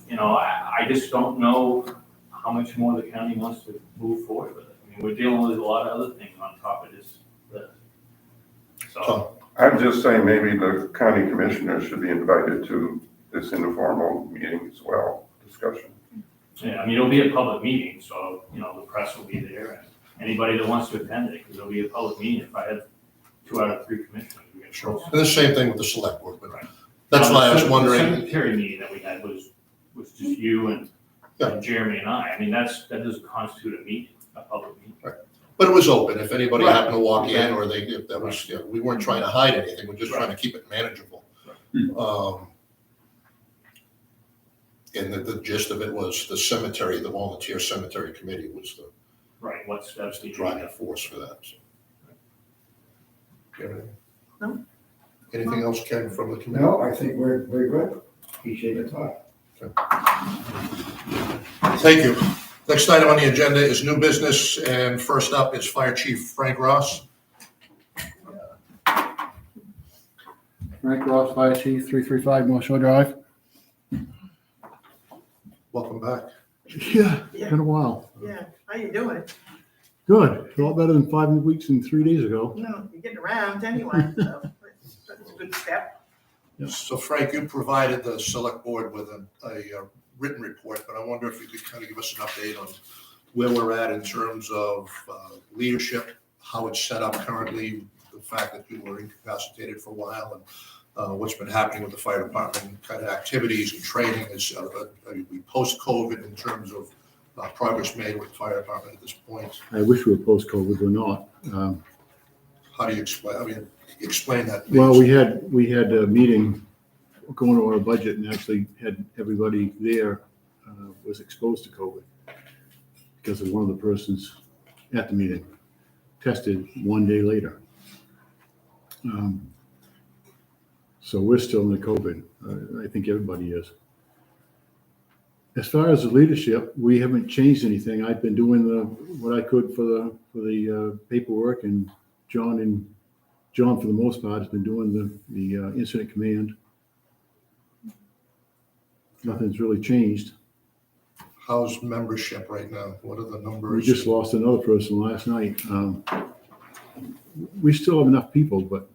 you know, I just don't know how much more the county wants to move forward with it. I mean, we're dealing with a lot of other things on top of this list. So, I'd just say maybe the county commissioners should be invited to this informal meeting as well, discussion. yeah, I mean, it'll be a public meeting, so, you know, the press will be there, and anybody that wants to attend it, because it'll be a public meeting. If I had 2 out of 3 commissioners, we get Sure. And the same thing with the select board, but Right. that's why I was The wondering, cemetery meeting that we had was just you and Jeremy and I. I mean, that doesn't constitute a meeting, a public meeting. but it was open. If anybody Right. happened to walk in or if that was, you know, we weren't trying to hide anything. We're just trying to keep it manageable. And the gist of it was the cemetery, the volunteer cemetery committee was the Right, what steps do you driving take? force for that. So. Do you have anything? No. Anything else, Ken, from the committee? No, I think we're good. Appreciate the talk. Thank you. Next item on the agenda is new business, and first up is Fire Chief Frank Ross. Frank Ross, Fire Chief, 335 North Shore Drive. Welcome back. Yeah, been a while. Yeah, how you doing? Good, a lot better than 5 weeks and 3 days ago. No, you're getting around anyway, so that's a good step. So Frank, you provided the select board with a written report, but I wonder if you could kind of give us an update on where we're at in terms of leadership, how it's set up currently, the fact that you were incapacitated for a while, and what's been happening with the fire department, kind of activities and training. Are we post-COVID in terms of progress made with the fire department at this point? I wish we were post-COVID, we're not. How do you explain that? please. Well, we had a meeting going over our budget and actually had everybody there was exposed to COVID because of one of the persons at the meeting tested 1 day later. So we're still in the COVID. I think everybody is. As far as the leadership, we haven't changed anything. I've been doing what I could for the paperwork, and John, for the most part, has been doing the incident command. Nothing's really changed. How's membership right now? What are the numbers? We just lost another person last night. We still have enough people, but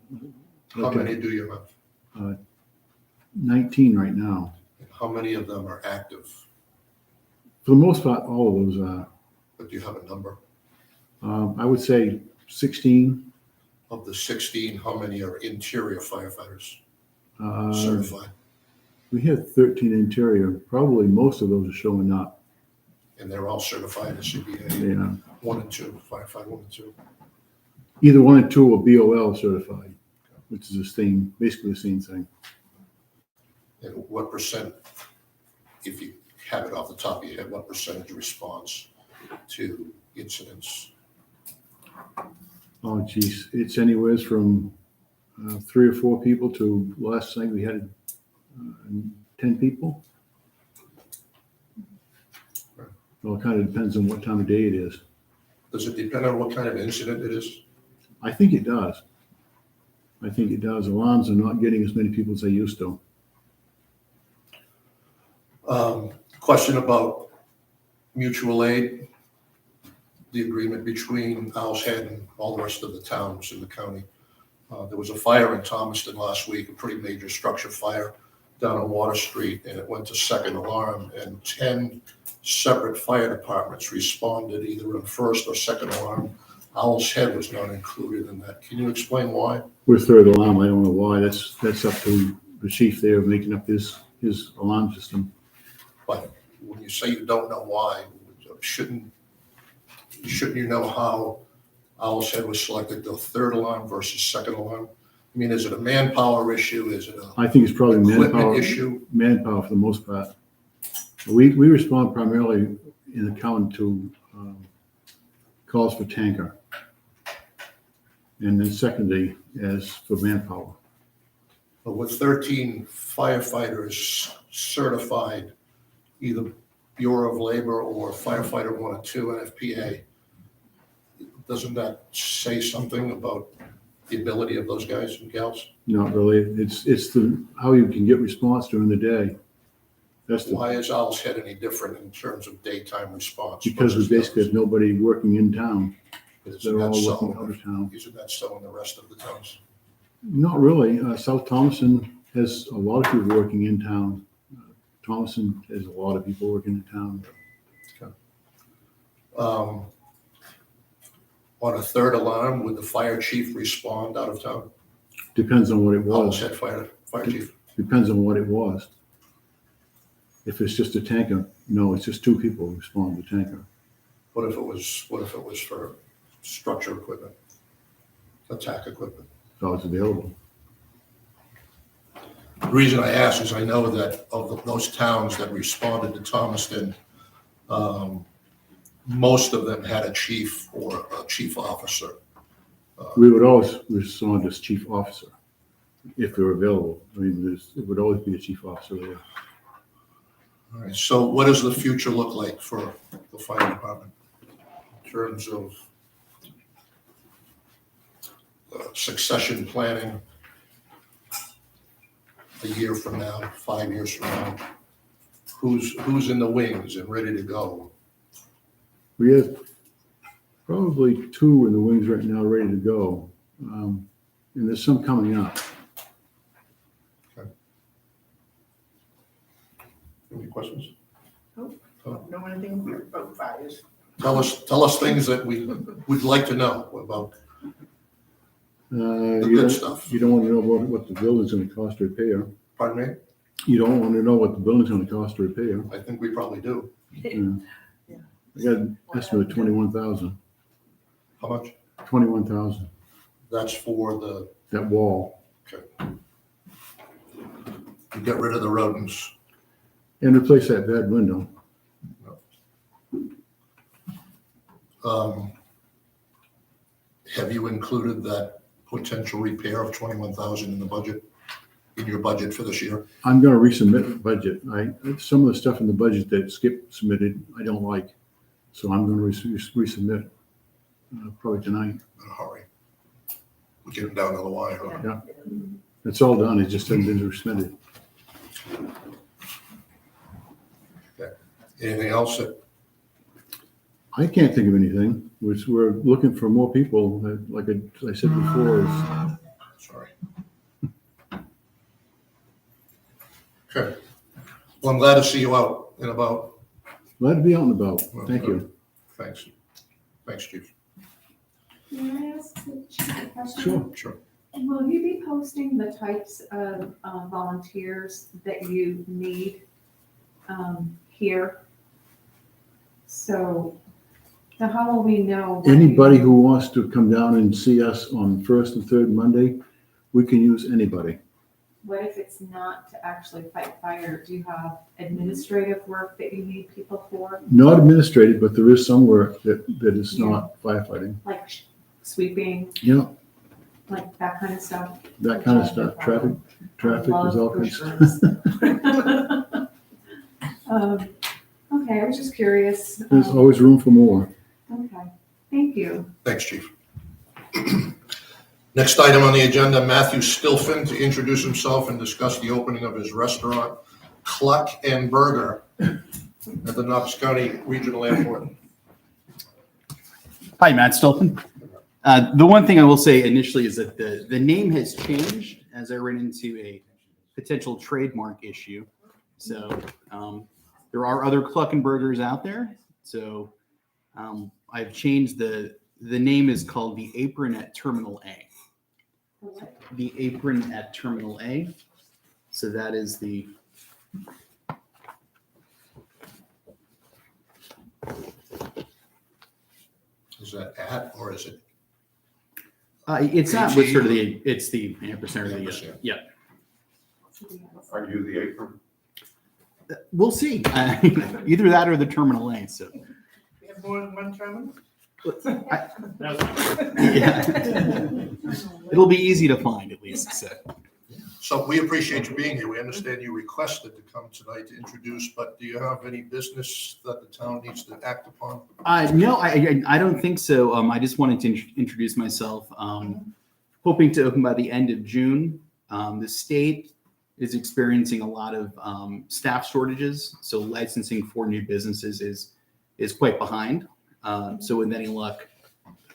How many do you have? 19 right now. How many of them are active? For the most part, all of those are. But do you have a number? I would say 16. Of the 16, how many are interior firefighters Uh, certified? We had 13 interior. Probably most of those are showing up. And they're all certified as CBA Yeah. 1 and 2, firefighter 1 and 2. Either 1 and 2 or BOL certified, which is the same, basically the same thing. And what percent, if you have it off the top of your head, what percentage response to incidents? Oh, geez, it's anywhere from 3 or 4 people to last night we had 10 people. Well, it kind of depends on what time of day it is. Does it depend on what kind of incident it is? I think it does. I think it does. Alarms are not getting as many people as they used to. Question about mutual aid, the agreement between Owl's Head and all the rest of the towns in the county. There was a fire in Thomaston last week, a pretty major structure fire down on Water Street, and it went to second alarm, and 10 separate fire departments responded either on first or second alarm. Owl's Head was not included in that. Can you explain why? We're third alarm. I don't know why. That's up to the chief there making up his alarm system. But when you say you don't know why, shouldn't you know how Owl's Head was selected the third alarm versus second alarm? I mean, is it a manpower issue? Is it a I think it's probably equipment manpower, issue? manpower for the most part. We respond primarily in the county to calls for tanker. And then secondly, as for manpower. But with 13 firefighters certified, either Bureau of Labor or firefighter 1 or 2 NFPA, doesn't that say something about the ability of those guys and gals? Not really. It's how you can get response during the day. That's Why is Owl's Head any different in terms of daytime response? because we versus basically others? have nobody working in town. Isn't They're that all so? working out of town. Isn't that so in the rest of the towns? Not really. South Thompson has a lot of people working in town. Thompson has a lot of people working in town. On a third alarm, would the fire chief respond out of town? Depends on what it Owl's was. Head fire chief. Depends on what it was. If it's just a tanker, no, it's just 2 people who respond to tanker. What if it was for structure equipment, attack equipment? So it's available. The reason I ask is I know that of those towns that responded to Thomaston, most of them had a chief or a chief officer. We would always respond as chief officer if they're available. I mean, it would always be a chief officer there. All right, so what does the future look like for the fire department in terms of succession planning a year from now, 5 years from now? Who's in the wings and ready to go? We have probably 2 in the wings right now ready to go. And there's some coming up. Any questions? Know anything about fires? Tell us things that we'd like to know about the You good don't, stuff. you don't want to know what the building's gonna cost to repair. Pardon me? You don't want to know what the building's gonna cost to repair. I think we probably do. Yeah. I got an estimate of 21,000. How much? 21,000, That's for the, that wall. you get rid of the rodents. And replace that bad window. Have you included that potential repair of 21,000 in the budget, in your budget for this year? I'm gonna resubmit the budget. Some of the stuff in the budget that Skip submitted, I don't like. So I'm gonna resubmit, probably tonight. In a hurry. We're getting down to the wire. Huh? It's all done, it just hasn't been resubmitted. Anything else that, I can't think of anything. We're looking for more people, like I said before. sorry. Okay. Well, I'm glad to see you out and about. Glad to be out and about. Thank you. Thanks. Thanks, Chief. May I ask the chief a question? Sure. Sure. Will you be posting the types of volunteers that you need here? So how will we know? when Anybody you- who wants to come down and see us on first and third Monday, we can use anybody. What if it's not to actually fight fire? Do you have administrative work that you need people for, Not administrative, but there is some work that is not firefighting. like sweeping, Yeah, like that kind of stuff? that kind of stuff. Traffic is all kinds of Love stuff. Okay, I was just curious. There's always room for more. Okay, thank you. Thanks, Chief. Next item on the agenda, Matthew Stilfen to introduce himself and discuss the opening of his restaurant, Cluck and Burger, at the Knox County Regional Airport. Hi, Matt Stolpen. The one thing I will say initially is that the name has changed as I ran into a potential trademark issue. So there are other Cluckenburgers out there. So I've changed the name is called The Apron at Terminal A. The Apron at Terminal A. So that is the Is that at or is it It's not what's sort of the, it's the ampersand or the, Ampersand. yeah. Are you the apron? We'll see. Either that or the terminal A, so. We have more than one terminal? Yeah. It'll be easy to find at least, so. So we appreciate you being here. We understand you requested to come tonight to introduce, but do you have any business that the town needs to act upon? No, I don't think so. I just wanted to introduce myself. Hoping to open by the end of June. The state is experiencing a lot of staff shortages, so licensing for new businesses is quite behind. So with any luck,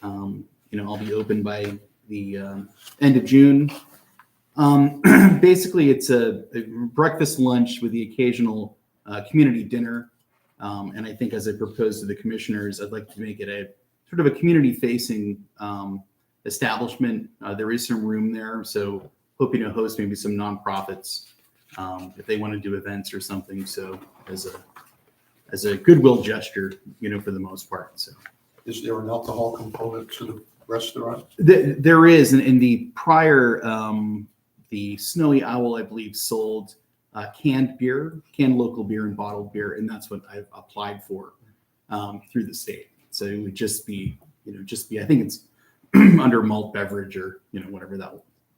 I'll be open by the end of June. Basically, it's a breakfast lunch with the occasional community dinner. And I think as I proposed to the commissioners, I'd like to make it a sort of a community-facing establishment. There is some room there, so hoping to host maybe some nonprofits if they want to do events or something. So as a goodwill gesture, for the most part. So Is there an alcohol component to the restaurant? there is, and in the prior, the Snowy Owl, I believe, sold canned local beer and bottled beer, and that's what I've applied for through the state. So it would just be, I think it's under malt beverage or whatever that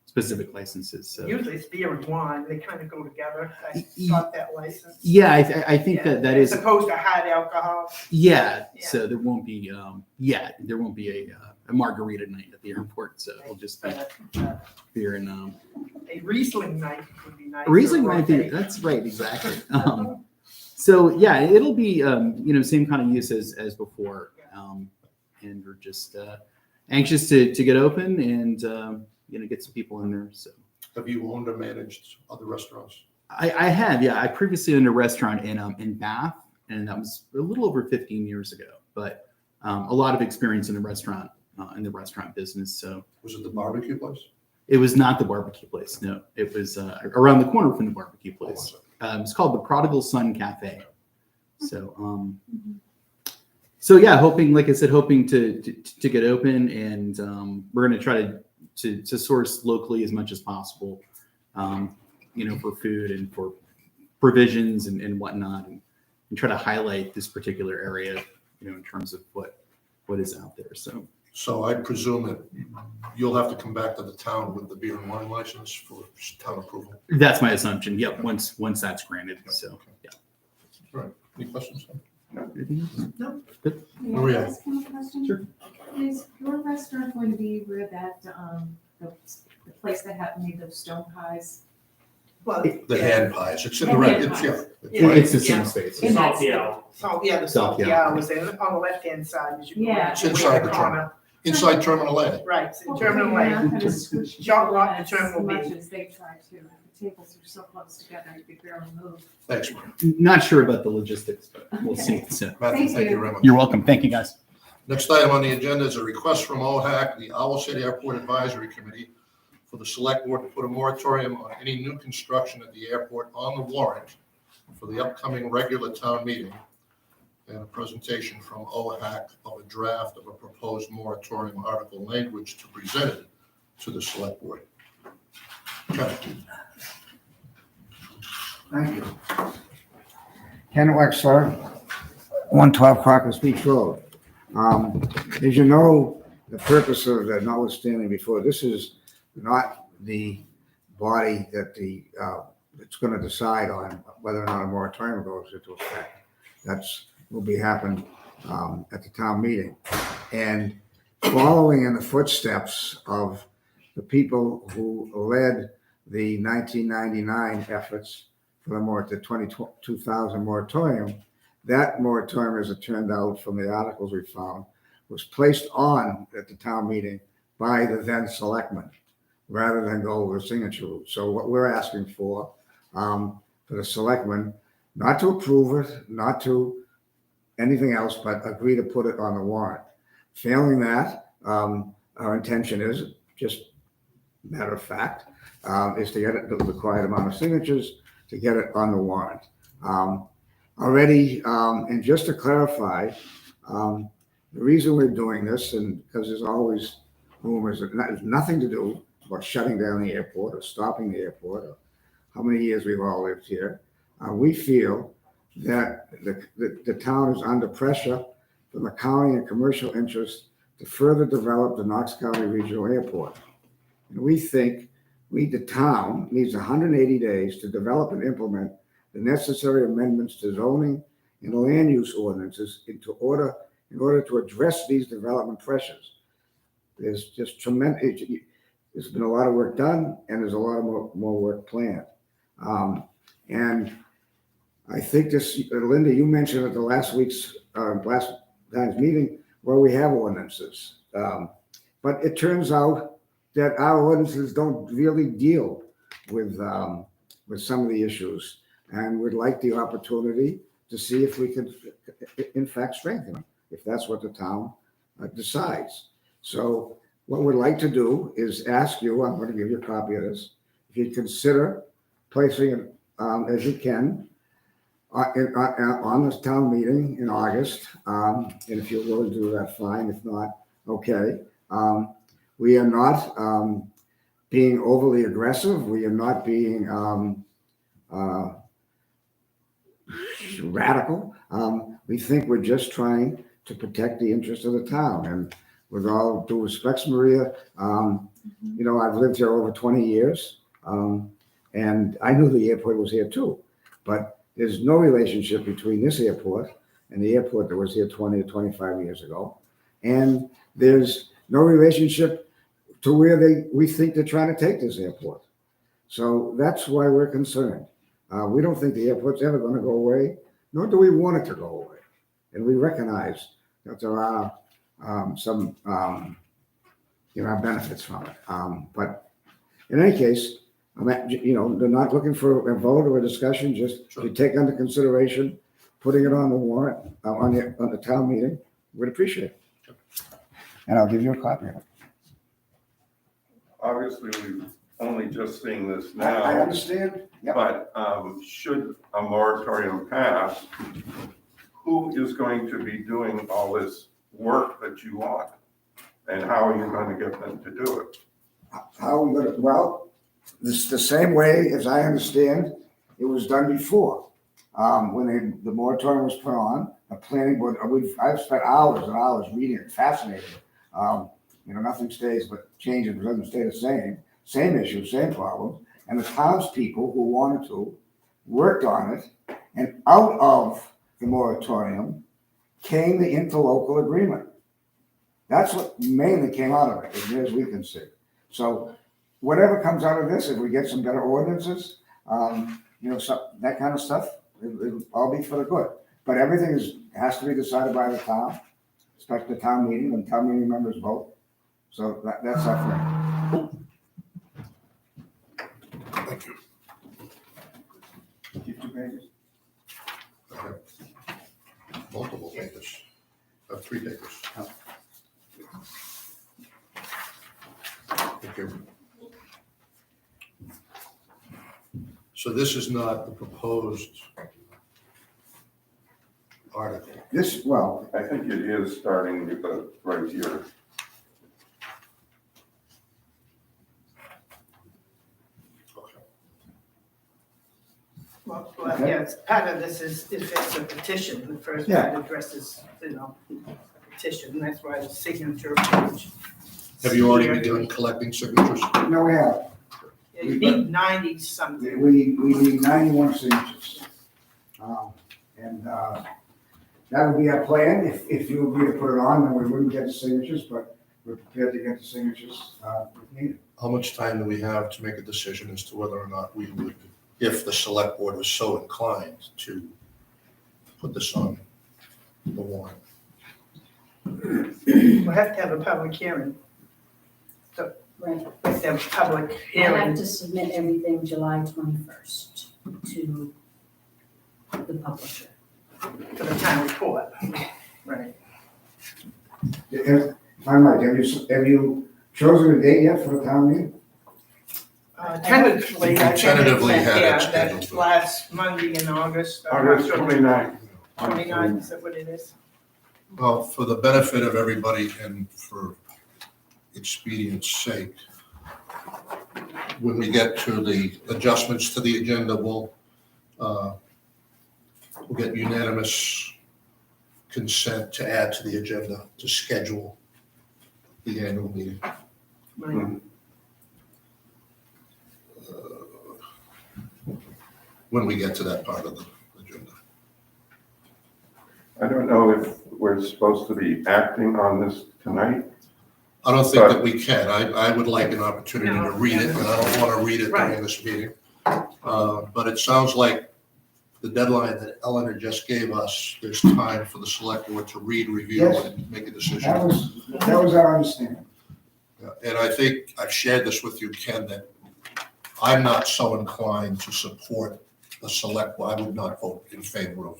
specific license is. So Usually it's beer and wine, they kind of go together. I got that license. yeah, I think Yeah, that as is opposed to hard alcohol. yeah. Yeah. So there won't be there won't be a margarita night at the airport. So it'll just be beer and A Riesling night would be nice. Riesling might be, that's right, exactly. So yeah, it'll be, same kind of use as before. And we're just anxious to get open and, get some people in there. So Have you owned or managed other restaurants? I have, yeah. I previously owned a restaurant in Bath, and that was a little over 15 years ago, but a lot of experience in the restaurant business. So Was it the barbecue place? it was not the barbecue place. No, it was around the corner from the barbecue What place. was it? It's called the Prodigal Son Cafe. So, so yeah, hoping to get open, and we're going to try to source locally as much as possible, for food and for provisions and whatnot, and try to highlight this particular area, in terms of what is out there. So I presume that you'll have to come back to the town with the beer and wine license for town approval. That's my assumption. Yep. Once that's granted. So yeah. All right. Any questions? No. Good. May Maria. I ask him a question? Sure. Is your restaurant going to be where that, the place that made those stone pies? Well, The hand pies. It's in The the red. hand It's, pies. yeah. It's the same Yeah. space. And that's- Salty Owl. So, yeah, the salty Yeah. hour was there on the left-hand side. As you go Yeah. in, It's inside the corner. Inside Terminal A. Right, it's in Okay, Terminal we're Lane. not gonna squish Short people walk to as Terminal B. much as they try to. The tables are so close together, you could barely move. Thanks, Mark. Not sure about the logistics, but we'll see. So Matthew, Thank thank you you. very much. you're welcome. Thank you, guys. Next item on the agenda is a request from OHAC, the Owl City Airport Advisory Committee, for the select board to put a moratorium on any new construction at the airport on the warrant for the upcoming regular town meeting, and a presentation from OHAC of a draft of a proposed moratorium article language to present it to the select board. Ken. Thank you. Ken Wexler, 112 Crockers Beach Road. As you know, the purpose of the notwithstanding before, this is not the body that that's going to decide on whether or not a moratorium goes into effect. Will be happen at the town meeting. And following in the footsteps of the people who led the 1999 efforts for the 2000 moratorium, that moratorium, as it turned out from the articles we found, was placed on at the town meeting by the then selectmen, rather than go over the signature route. So what we're asking for the selectmen, not to approve it, not to anything else, but agree to put it on the warrant. Failing that, our intention is, just matter of fact, is to get it the required amount of signatures to get it on the warrant. Already, and just to clarify, the reason we're doing this, and because there's always rumors. It has nothing to do about shutting down the airport or stopping the airport or how many years we've all lived here. We feel that the town is under pressure from the county and commercial interests to further develop the Knox County Regional Airport. And we think the town needs 180 days to develop and implement the necessary amendments to zoning and land use ordinances in order to address these development pressures. There's just tremendous, there's been a lot of work done and there's a lot of more work planned. And I think this, Linda, you mentioned at the last time's meeting where we have ordinances. But it turns out that our ordinances don't really deal with some of the issues. And we'd like the opportunity to see if we could, in fact, strengthen them, if that's what the town decides. So what we'd like to do is ask you, I'm going to give you a copy of this, if you'd consider placing it, as you can, on this town meeting in August. And if you're willing to do that, fine. If not, okay. We are not being overly aggressive. We are not being radical. We think we're just trying to protect the interest of the town. And with all due respect, Maria, you know, I've lived here over 20 years, and I knew the airport was here too. But there's no relationship between this airport and the airport that was here 20 or 25 years ago. And there's no relationship to where we think they're trying to take this airport. So that's why we're concerned. We don't think the airport's ever going to go away, nor do we want it to go away. And we recognize that there are some benefits from it. But in any case, they're not looking for a vote or a discussion, just to take under consideration, putting it on the warrant, on the town meeting. We'd appreciate it. And I'll give you a copy of it. Obviously, we've only just seen this I now, understand. Yep. but should a moratorium pass, who is going to be doing all this work that you want? And how are you going to get them to do it? How are we going to, well, this the same way as I understand it was done before. When the moratorium was put on, the planning board, I've spent hours and hours reading it, fascinated. Nothing stays but changes, it doesn't stay the same. Same issue, same problem. And the townspeople who wanted to worked on it, and out of the moratorium came the interlocal agreement. That's what mainly came out of it, as near as we can see. So whatever comes out of this, if we get some better ordinances, that kind of stuff, it'll all be for the good. But everything has to be decided by the town, especially the town meeting, when town meeting members vote. So that's our thing. Thank you. Keep 2 pages. I have multiple papers. I have 3 papers. Thank you. So this is not the proposed article. I think it is starting with right here. Well, Okay. yes, part of this is if it's a petition, the first Yeah. part addresses, a petition, and that's why the signature page. Have you already begun collecting signatures? No, we have. Yeah, you need 90 something. We need 91 signatures. And that would be our plan. If you agree to put it on, then we wouldn't get the signatures, but we're prepared to get the signatures if needed. How much time do we have to make a decision as to whether or not we would, if the select board was so inclined to put this on the warrant? We'll have to have a public hearing. Right. We have to have a public I have hearing. to submit everything July 21st to the publisher. For the town report. Right. If I might, have you chosen a date yet for the town meeting? Tentatively, I think Tentatively it's, had it yeah, scheduled that for- last Monday in August. August 29th. 29, is that what it is? Well, for the benefit of everybody and for expedience sake, when we get to the adjustments to the agenda, we'll get unanimous consent to add to the agenda to schedule the annual meeting. When we get to that part of the agenda. I don't know if we're supposed to be acting on this tonight. I don't think that we can. I would like an opportunity to read it, and I don't want to read it during this meeting. But it sounds like the deadline that Eleanor just gave us, there's time for the select board to read, review, Yes. and make a decision. That was our understanding. And I think I've shared this with you, Ken, that I'm not so inclined to support the select, I would not vote in favor of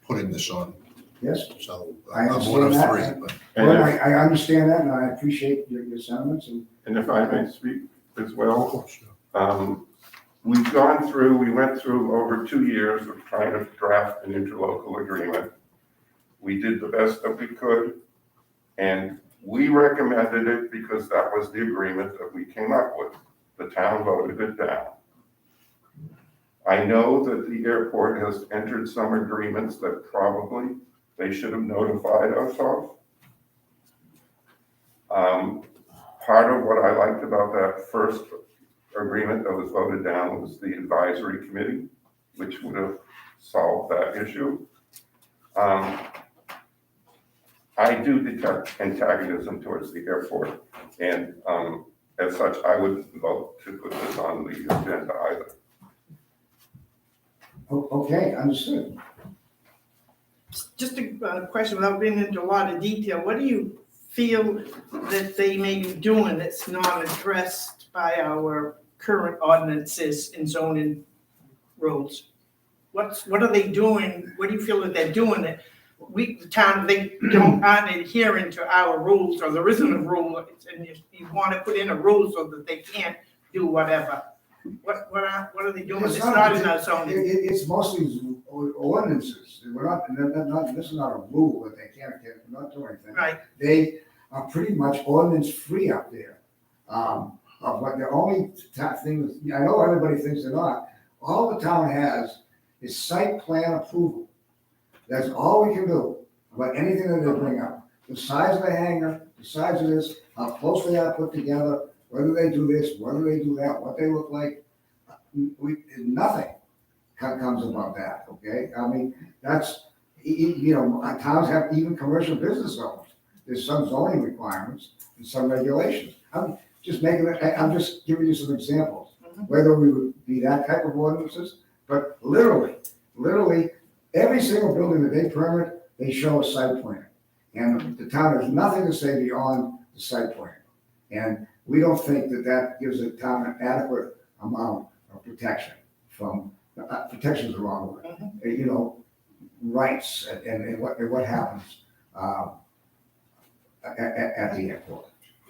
putting this on. Yes, So I I'm one of understand three, but well, I understand that, and I appreciate your sentiments, And if I may speak as of well, course. we went through over 2 years of trying to draft an interlocal agreement. We did the best that we could, and we recommended it because that was the agreement that we came up with. The town voted it down. I know that the airport has entered some agreements that probably they should have notified us of. Part of what I liked about that first agreement that was voted down was the advisory committee, which would have solved that issue. I do detect antagonism towards the airport, and as such, I wouldn't vote to put this on the agenda either. okay, understood. Just a question without being into a lot of detail. What do you feel that they may be doing that's not addressed by our current ordinances and zoning rules? What are they doing? What do you feel that they're doing that the town, they aren't adhering to our rules, or there isn't a rule, and you want to put in a rule so that they can't do whatever? What are they doing? It's not in our zoning. It's mostly ordinances. We're not, this is not a rule that they can't not do anything. Right. They are pretty much ordinance free up there. But the only thing, I know everybody thinks they're not, all the town has is site plan approval. That's all we can do about anything that they bring up. The size of the hangar, the size of this, how close they are put together, whether they do this, whether they do that, what they look like. Nothing comes about that, okay? I mean, that's, towns have even commercial business zones. There's some zoning requirements and some regulations. I'm just giving you some examples. Whether we would be that type of ordinances, but literally, every single building that they permit, they show a site plan. And the town has nothing to say beyond the site plan. And we don't think that gives the town an adequate amount of protection from, protection is the wrong word, rights and what happens at the airport.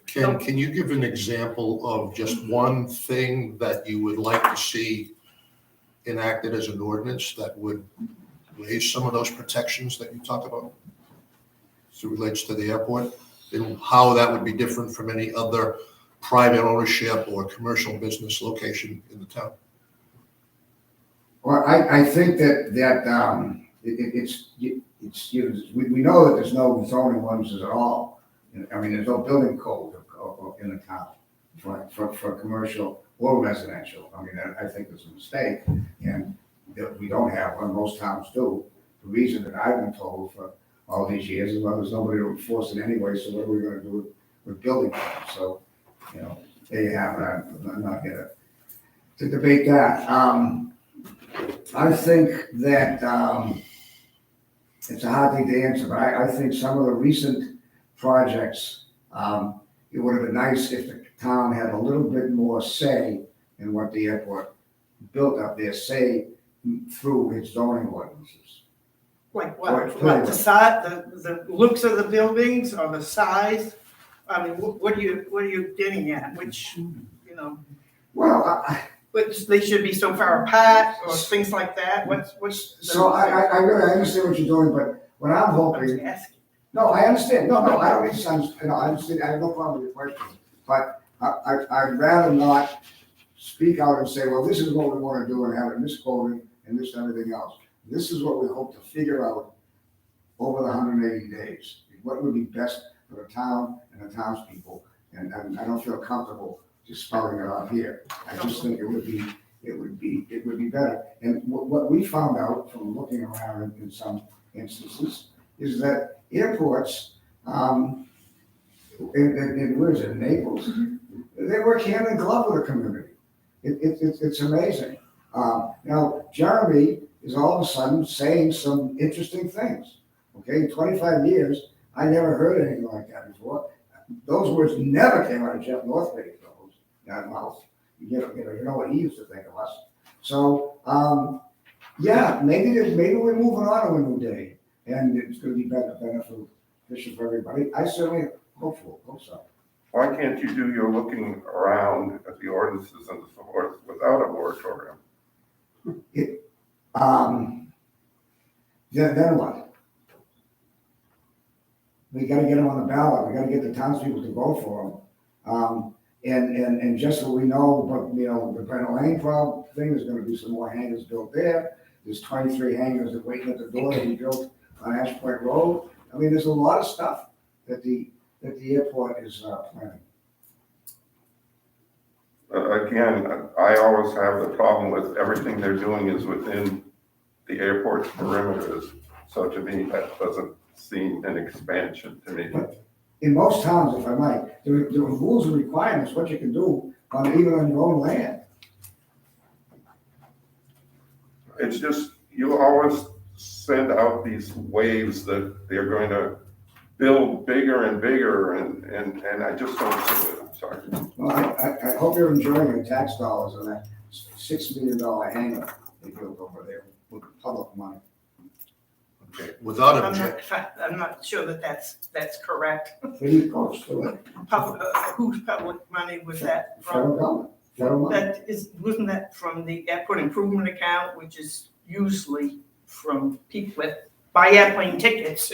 Ken, can you give an example of just one thing that you would like to see enacted as an ordinance that would raise some of those protections that you talk about as it relates to the airport, and how that would be different from any other private ownership or commercial business location in the town? Well, I think that we know that there's no zoning ordinances at all. I mean, there's no building code in the town for commercial or residential. I mean, I think it's a mistake, and that we don't have one. Most towns do. The reason that I've been told for all these years is, well, there's nobody to enforce it anyway, so what are we gonna do with building codes? So, there you have it. I'm not here to debate that. I think that it's a hard thing to answer, but I think some of the recent projects, it would have been nice if the town had a little bit more say in what the airport built up there, say through its zoning ordinances. Like what, the size, the looks of the buildings or the size? I mean, what are you getting at? Which, Well, which they should be so far apart or things like that? What's so I really understand what you're doing, but what I'm hoping No, I understand, no, I don't need sons, I understand, I have no problem with your question, but I'd rather not speak out and say, well, this is what we wanna do and have it misquoted and this and everything else. This is what we hope to figure out over the 180 days, what would be best for the town and the townspeople, and I don't feel comfortable just spelling it out here. I just think it would be better. And what we found out from looking around in some instances is that airports, in where is it, Naples? They work hand in glove with the community. It's amazing. Now, Jeremy is all of a sudden saying some interesting things. Okay, in 25 years, I never heard anything like that before. Those words never came out of Jeff Northgate's mouth. You know what he used to think of us. So, yeah, maybe we're moving on to a new day, and it's going to be beneficial for everybody. I certainly hope so. Why can't you do your looking around at the ordinances and so forth without a moratorium? Then what? We gotta get them on the ballot, we gotta get the townspeople to vote for them. And just so we know, but, you know, the Brent Lane problem thing, there's gonna be some more hangars built there. There's 23 hangars that waiting at the door to be built on Ash Point Road. I mean, there's a lot of stuff that the airport is planning. Again, I always have the problem with everything they're doing is within the airport's perimeters. So to me, that doesn't seem an expansion to me. In most towns, if I might, there are rules and requirements, what you can do even on your own land. It's just, you always send out these waves that they're going to build bigger and bigger, and I just don't see it, I'm sorry. Well, I hope you're enjoying your tax dollars on that $6 million hangar they built over there with public money. Okay, without I'm objection. I'm not sure that that's correct. Pretty close to it. Whose public money was that Federal from? government, federal money. Wasn't that from the airport improvement account, which is usually from people that buy airplane tickets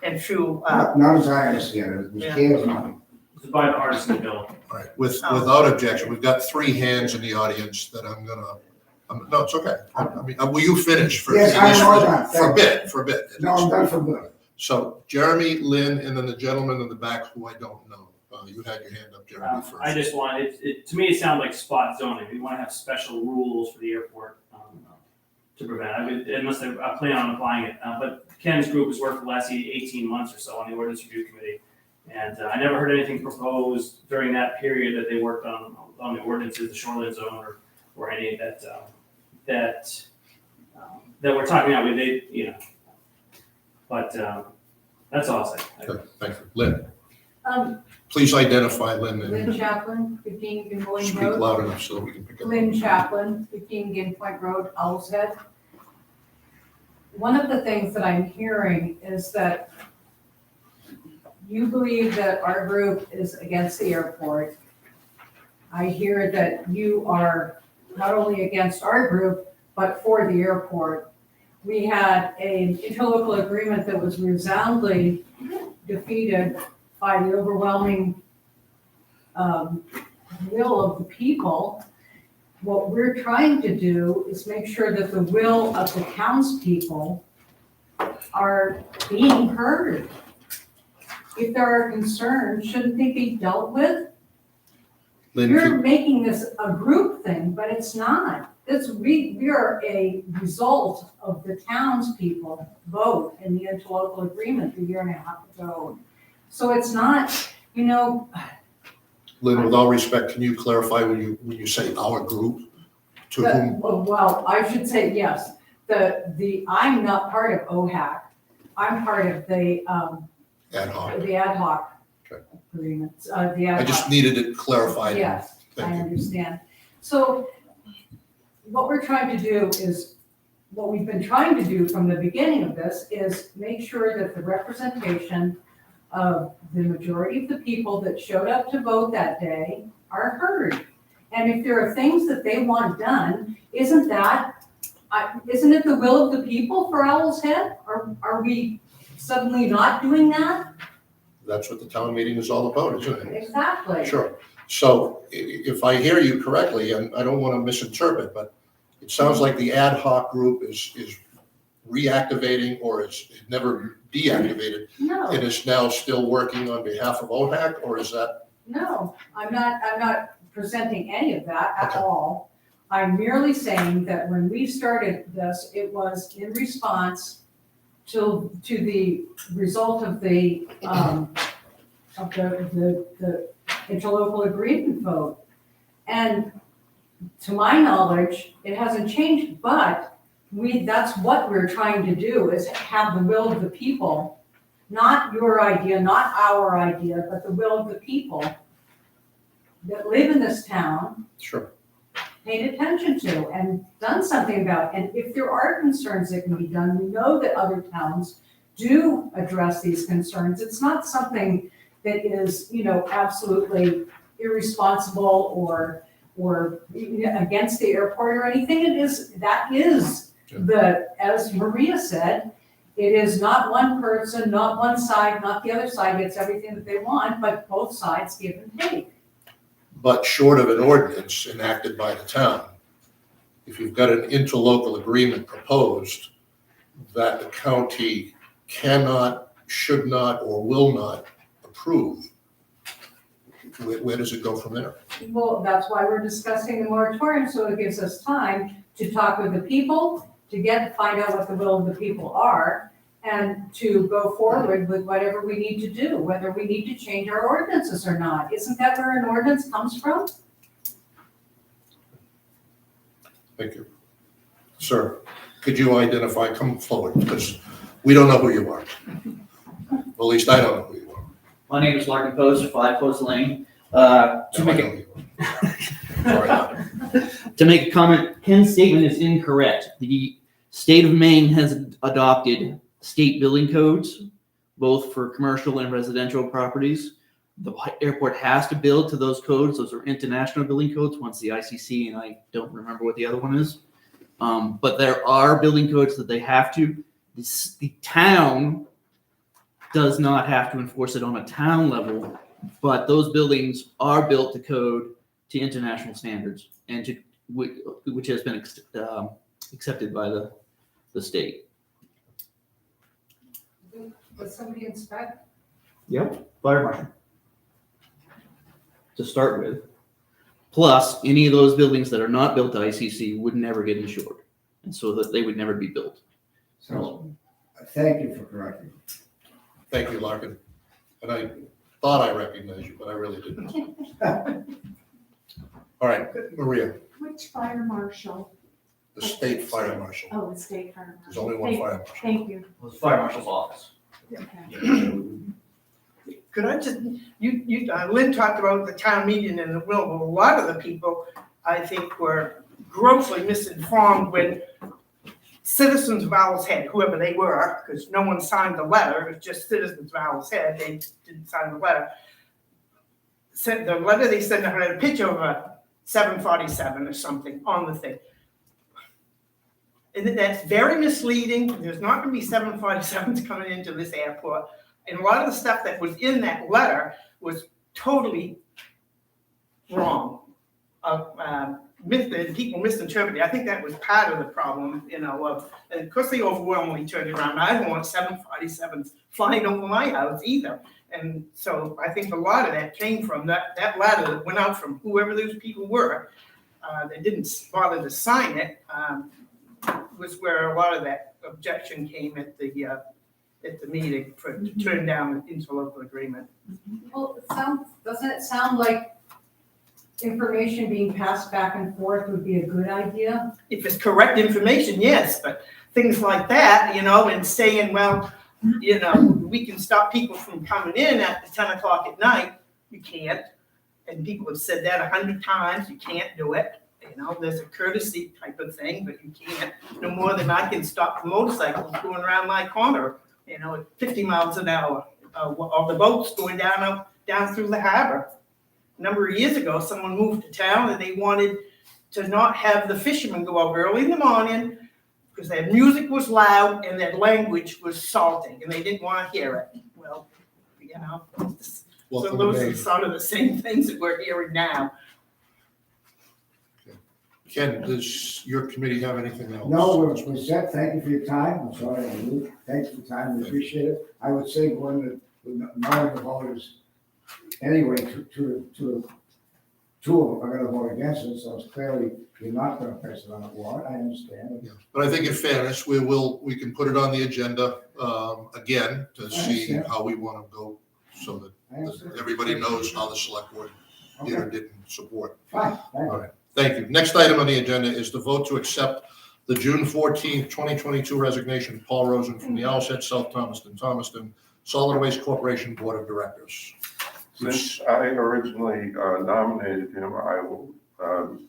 and fuel? Not as I understand it, it was CARES money. It's a bipartisan bill. All right, without objection, we've got 3 hands in the audience that I'm gonna, no, it's okay. I mean, will you finish for? Yes, I know that. For a bit. No, I'm done for good. So Jeremy, Lynn, and then the gentleman in the back who I don't know. You had your hand up, Jeremy, first. I just want, to me, it sounds like spot zoning. We want to have special rules for the airport to prevent, unless I plan on applying it. But Ken's group has worked for the last 18 months or so on the ordinance review committee. And I never heard anything proposed during that period that they worked on the ordinances, the shoreline zone, or any that we're talking about. They, you know, but that's all I'll say. Okay, thank you. Lynn, Um, please identify Lynn and Lynn Chaplin, 15 Gimboline speak Road. loud enough so that we can pick up. Lynn Chaplin, 15 Gin Point Road, Owl's Head. One of the things that I'm hearing is that you believe that our group is against the airport. I hear that you are not only against our group, but for the airport. We had an interlocal agreement that was resoundingly defeated by the overwhelming will of the people. What we're trying to do is make sure that the will of the townspeople are being heard. If there are concerns, shouldn't they be dealt with? Lynn, You're making this a group thing, but it's not. We are a result of the townspeople vote in the interlocal agreement a year and a half ago. So it's not, you know. Lynn, with all respect, can you clarify when you say our group? To whom? Well, I should say, yes, I'm not part of OHAC. I'm part of the, Ad hoc. the ad hoc Okay. agreements, the ad hoc. I just needed it clarified. Yes, I Thank you. understand. So what we're trying to do is, what we've been trying to do from the beginning of this is make sure that the representation of the majority of the people that showed up to vote that day are heard. And if there are things that they want done, isn't it the will of the people for Owl's Head? Or are we suddenly not doing that? That's what the town meeting is all about, isn't it? Exactly. Sure. So if I hear you correctly, and I don't want to misinterpret, but it sounds like the ad hoc group is reactivating, or is never deactivated. No. It is now still working on behalf of OHAC, or is that? No, I'm not presenting any of that at Okay. all. I'm merely saying that when we started this, it was in response to the result of the interlocal agreement vote. And to my knowledge, it hasn't changed, but that's what we're trying to do, is have the will of the people, not your idea, not our idea, but the will of the people that live in this town Sure. paid attention to and done something about. And if there are concerns that can be done, we know that other towns do address these concerns. It's not something that is, absolutely irresponsible or against the airport or anything. That is as Maria said, it is not one person, not one side, not the other side gets everything that they want, but both sides give and take. But short of an ordinance enacted by the town, if you've got an interlocal agreement proposed that the county cannot, should not, or will not approve, where does it go from there? Well, that's why we're discussing the moratorium, so it gives us time to talk with the people, to find out what the will of the people are, and to go forward with whatever we need to do, whether we need to change our ordinances or not. Isn't that where an ordinance comes from? Thank you. Sir, could you come forward, because we don't know who you are. Well, at least I don't know who you are. My name is Larkin Post, 5 Post Lane. To make a comment, Ken's statement is incorrect. The state of Maine has adopted state building codes, both for commercial and residential properties. The airport has to build to those codes. Those are international building codes, one's the ICC, and I don't remember what the other one is. But there are building codes that they have to. The town does not have to enforce it on a town level, but those buildings are built to code to international standards and which has been accepted by the state. Does somebody inspect? Yep, fire marshal. To start with. Plus, any of those buildings that are not built to ICC would never get insured, and so that they would never be built. So, thank you for correcting. Thank you, Larkin. And I thought I recognized you, but I really didn't. All right, Maria, Which fire marshal? the state fire marshal. Oh, the state fire There's marshal. only one fire marshal. Thank you. It was the fire marshal's office. Okay. Could I just, Lynn talked about the town meeting and the will, but a lot of the people, I think, were grossly misinformed when citizens of Owl's Head, whoever they were, because no one signed the letter, it was just citizens of Owl's Head, they didn't sign the letter. Sent the letter, they sent her a picture of a 747 or something on the thing. And that's very misleading. There's not going to be 747s coming into this airport. And a lot of the stuff that was in that letter was totally wrong. People misinterpreted. I think that was part of the problem, and of course they overwhelmingly turned it around. I don't want 747s flying over my house either. And so I think a lot of that came from that letter that went out from whoever those people were. They didn't bother to sign it. Was where a lot of that objection came at the meeting to turn down the interlocal agreement. Well, doesn't it sound like information being passed back and forth would be a good idea? If it's correct information, yes, but things like that, and saying, well, we can stop people from coming in at 10 o'clock at night, you can't. And people have said that 100 times, you can't do it. There's a courtesy type of thing, but you can't. No more than I can stop the motorcycles going around my corner, at 50 miles an hour, or the boats going down through the harbor. A number of years ago, someone moved to town and they wanted to not have the fishermen go out early in the morning, because their music was loud and their language was salty, and they didn't want to hear it. Well, you know, so Welcome to those Maine. are sort of the same things that we're hearing now. Ken, does your committee have anything else? No, we're set. Thank you for your time. I'm sorry, I moved. Thanks for your time. We appreciate it. I would say one that knowing the voters, anyway, two of them are gonna vote against it, so it's clearly you're not gonna place it on the warrant. I understand. Yeah. But I think in fairness, we can put it on the agenda, again, to see understand. how we want to go, so that I understand. everybody knows how the select board did or Okay, didn't support. fine, thank All you. right, thank you. Next item on the agenda is the vote to accept the June 14th, 2022 resignation of Paul Rosen from the Owlshead South Thomaston Solid Waste Corporation Board of Directors. Since I originally nominated him, I will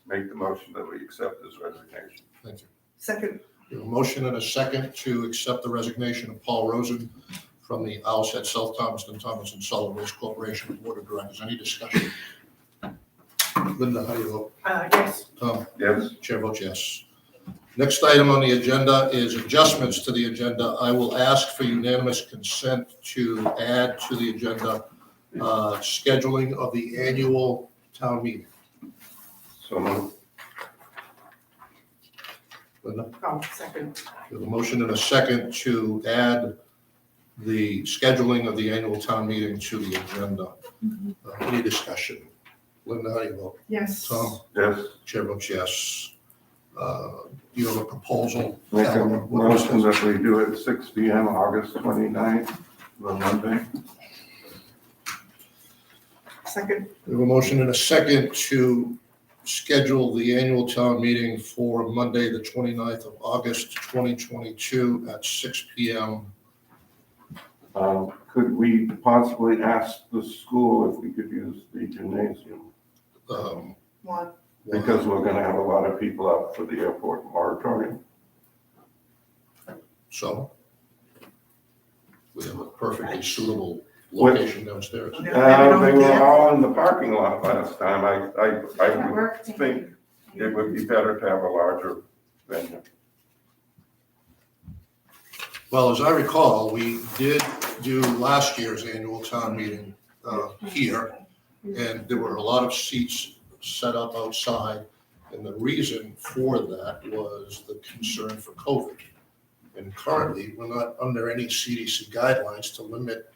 make the motion that we accept his resignation. Thank you. Second, We have a motion and a second to accept the resignation of Paul Rosen from the Owlshead South Thomaston Solid Waste Corporation Board of Directors. Any discussion? Linda, how do you vote? yes, Tom? Yes, Chair votes yes. Next item on the agenda is adjustments to the agenda. I will ask for unanimous consent to add to the agenda scheduling of the annual town meeting. so moved. Linda? second, We have a motion and a second to add the scheduling of the annual town meeting to the agenda. Any discussion? Linda, how do you vote? yes. Tom? Yes, Chair votes yes. Do you have a proposal? make a Alan, what was motion this? that we do it at 6 PM, August 29th, the Monday. Second, We have a motion and a second to schedule the annual town meeting for Monday, the 29th of August, 2022 at 6 PM. Could we possibly ask the school if we could use the gymnasium? one, Because we're gonna have a lot of people out for the airport moratorium. So we have a perfectly suitable location downstairs. They were all in the parking lot last time. I would think it would be better to have a larger venue. Well, as I recall, we did do last year's annual town meeting here, and there were a lot of seats set up outside. And the reason for that was the concern for COVID. And currently, we're not under any CDC guidelines to limit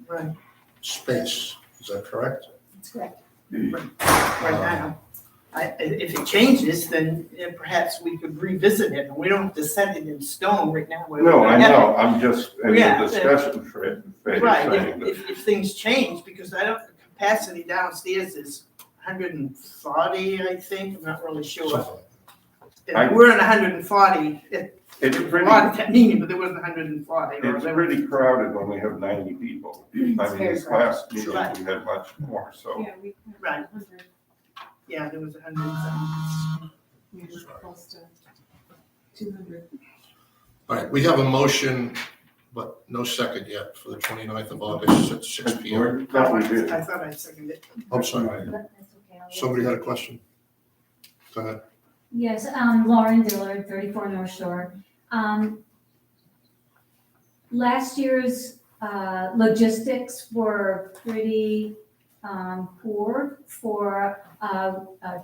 right, space. Is that correct? That's correct. right now. If it changes, then perhaps we could revisit it, and we don't have to set it in stone right now. No, I know, I'm just in the Yeah, discussion phase Right, saying that. if things change, because I don't, the capacity downstairs is 140, I think, I'm not really sure. Something like And we're at 140, It's a pretty, lot of that meeting, but there wasn't 140. or it's there pretty crowded when we have 90 people. I mean, very this crowded. last meeting, we Right. had much more, so. Yeah, we. Right. Yeah, there was 100 and We were close to 200. All right, we have a motion, but no second yet for the 29th of August at 6 PM. That we something. did. I thought I seconded it. I'm sorry, That's okay. somebody had a question? Go ahead. Yes, Lauren Dillard, 34 North Shore. Last year's logistics were pretty poor for a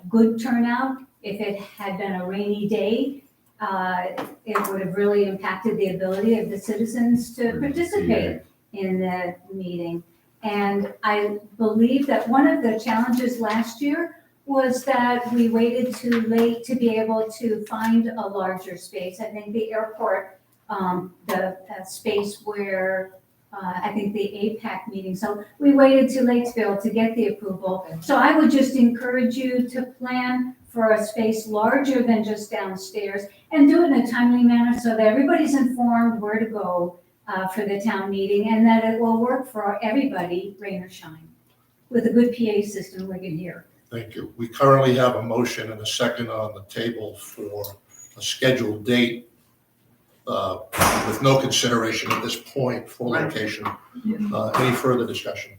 good turnout. If it had been a rainy day, it would have really impacted the ability of the citizens to participate in the meeting. And I believe that one of the challenges last year was that we waited too late to be able to find a larger space. I think the airport, the space where I think the APAC meeting, so we waited too late to be able to get the approval. So I would just encourage you to plan for a space larger than just downstairs and do it in a timely manner so that everybody's informed where to go for the town meeting and that it will work for everybody, rain or shine, with a good PA system we can hear. Thank you. We currently have a motion and a second on the table for a scheduled date with no consideration at this point for Right. location. Any further discussion?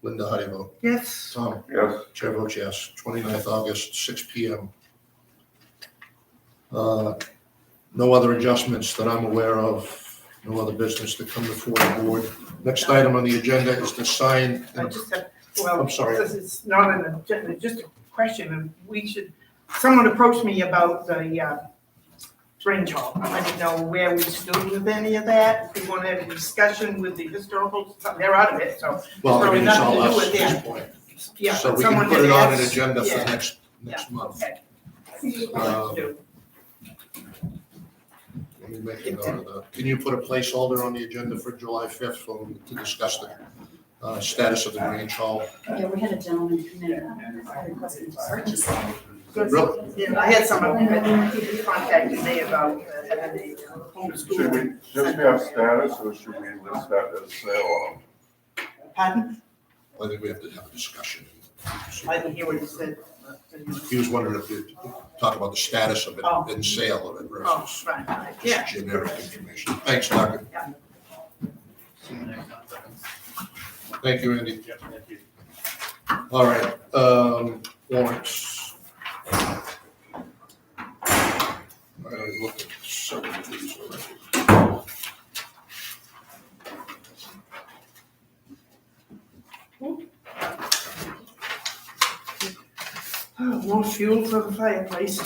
Linda, how do you vote? Yes, Tom? Yes, Chair votes yes. 29th August, 6 PM. No other adjustments that I'm aware of, no other business to come before the board. Next item on the agenda is to sign. I just have, well, I'm sorry. this is not an agenda, just a question, and someone approached me about the drainage hall. I didn't know where we stood with any of that. If we want to have a discussion with the historical, they're out of it, so. Well, I mean, it's all Probably us nothing to do at with this point. Yeah, So we someone can put it had on an asked- agenda for yeah. next month. Okay. Let me make a note of that. Can you put a placeholder on the agenda for July 5th to discuss the status of the Grange Hall? Yeah, we had a gentleman come in and requested to purchase it. Really? Yeah, I had someone who contacted me about having a homeschool. Should we just have status or should we list that as sale? Pardon? I think we have to have a discussion. I didn't hear what you said. He was wondering if you'd talk about the status of it Oh. and sale of it Oh, versus right, yeah. just generic information. Thanks, Doctor. Yeah. Thank you, Andy. All right, warrants. I already looked at several of these already. Oh, more fuel for the fireplace.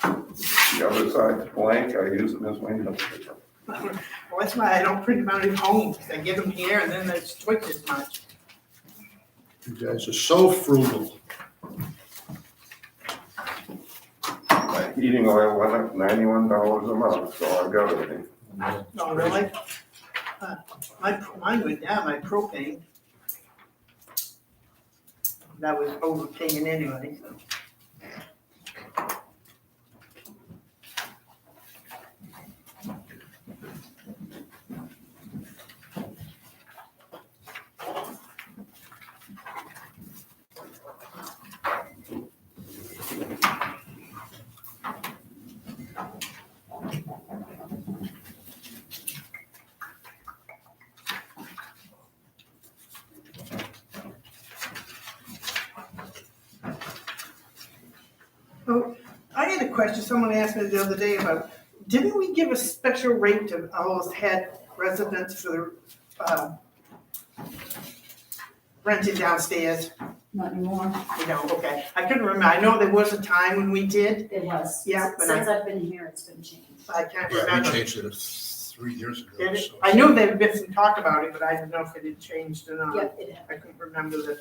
The other side's blank, I use it as window sticker. Well, that's why I don't print them out at home. I get them here and then it's twice as much. You guys are so frugal. My heating oil went up $91 a month, so I've got everything. Oh, really? Mine went down, my propane. That was overpaying anyway, so. Oh, I had a question, someone asked me the other day about, didn't we give a special rate to all head residents for the, renting downstairs? Not anymore. You know, okay, I couldn't remember, I know there was a time when we did, It was. Yeah, but Since I've been here, it's been changed. I can't Yeah, we remember. changed it 3 years ago. Did it? so- I knew there had been some talk about it, but I didn't know if it had changed or not. Yep, it had. I couldn't remember the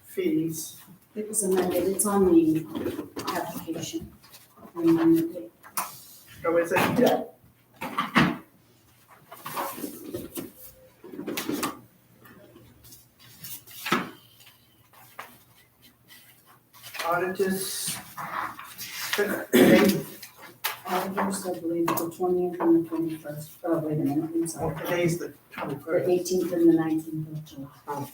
fees. It was amended. It's on the application. Amended it. Or was it? Yeah. Auditors. Today, August, I believe, the 20th and the 21st. Oh, wait a minute, I'm sorry. today's the The 21st. 18th and the 19th of July.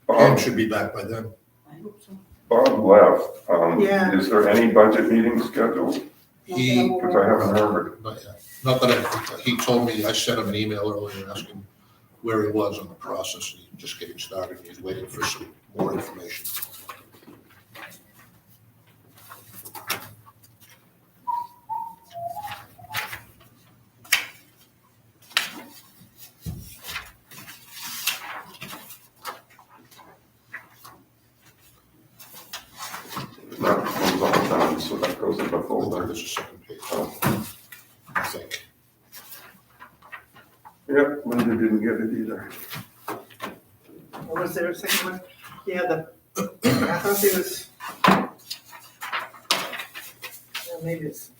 Pam should be back by then. I hope so. Bob left. Yeah. Is there any budget meeting scheduled? Not that He- I'm Because aware I of. haven't heard. Not yet. Not that he told me, I sent him an email earlier asking where he was on the process. He's just getting started. He's waiting for some more information. That one's all done, so that goes in the folder. There's a second page, I think. Yep, Linda didn't get it either. What was there a second one? Yeah, I thought there was. Well, maybe it's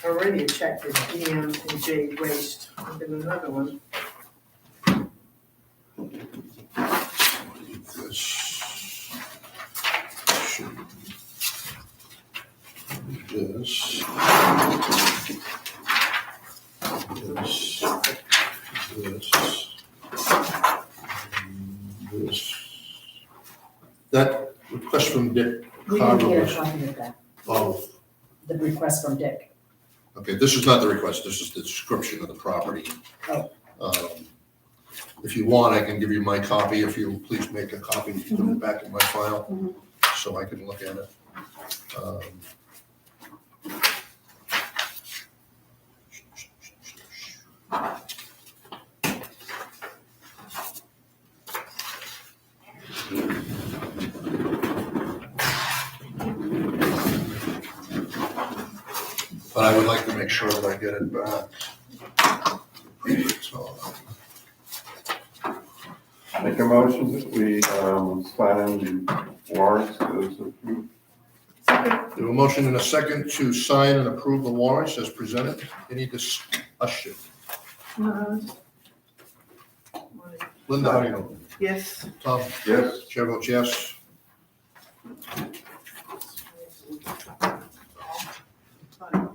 already a check for EM and J Waste, and then another one. This should be this. This. That request from Dick We Carver didn't get was, a copy of that, oh, the request from Dick. okay, this is not the request, this is the description of the property. Oh. If you want, I can give you my copy, if you'll please make a copy, put it back in my file, Mhm. so I can look at it. Um, But I would like to make sure that I get it back. So, Make a motion that we, sign the warrants as approved. we have a motion and a second to sign and approve the warrants as presented. Any discussion? Linda, how do you know? Yes. Tom? Yes. Chair votes yes.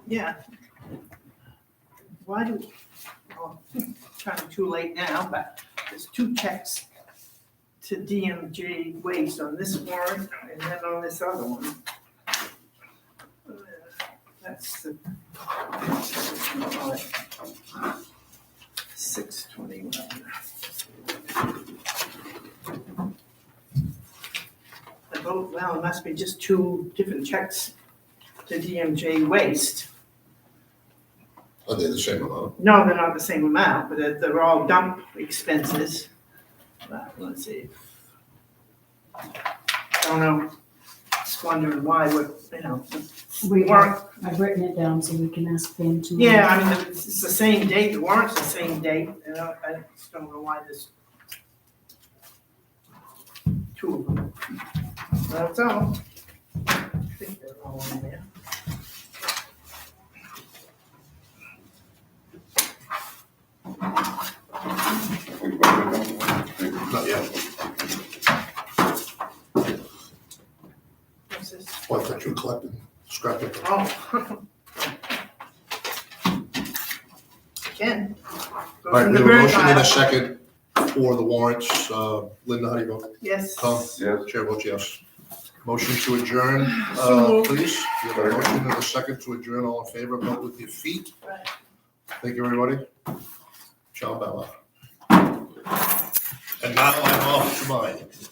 Yeah. Why do, well, kind of too late now, but there's 2 checks to DMJ Waste on this warrant and then on this other one. That's the 621. Well, it must be just 2 different checks to DMJ Waste. Are they the same amount? No, they're not the same amount, but they're all dump expenses. Let's see. Don't know, just wondering why, I've written it down so we can ask them to. Yeah, I mean, it's the same date, the warrant's the same date, and I just don't know why there's 2 of them. That's all. I think they're all in there. Not yet. What's this? Well, I thought you were collecting scrap paper. Oh. Ken. All right, we have a motion and a second for the warrants. Linda, how do you vote? Yes. Tom? Yes. Chair votes yes. Motion to adjourn, So moved. please. We have a motion and a second to adjourn. All in favor, vote with your feet. Right. Thank you, everybody. Ciao, Bella. And now I'm off to mine.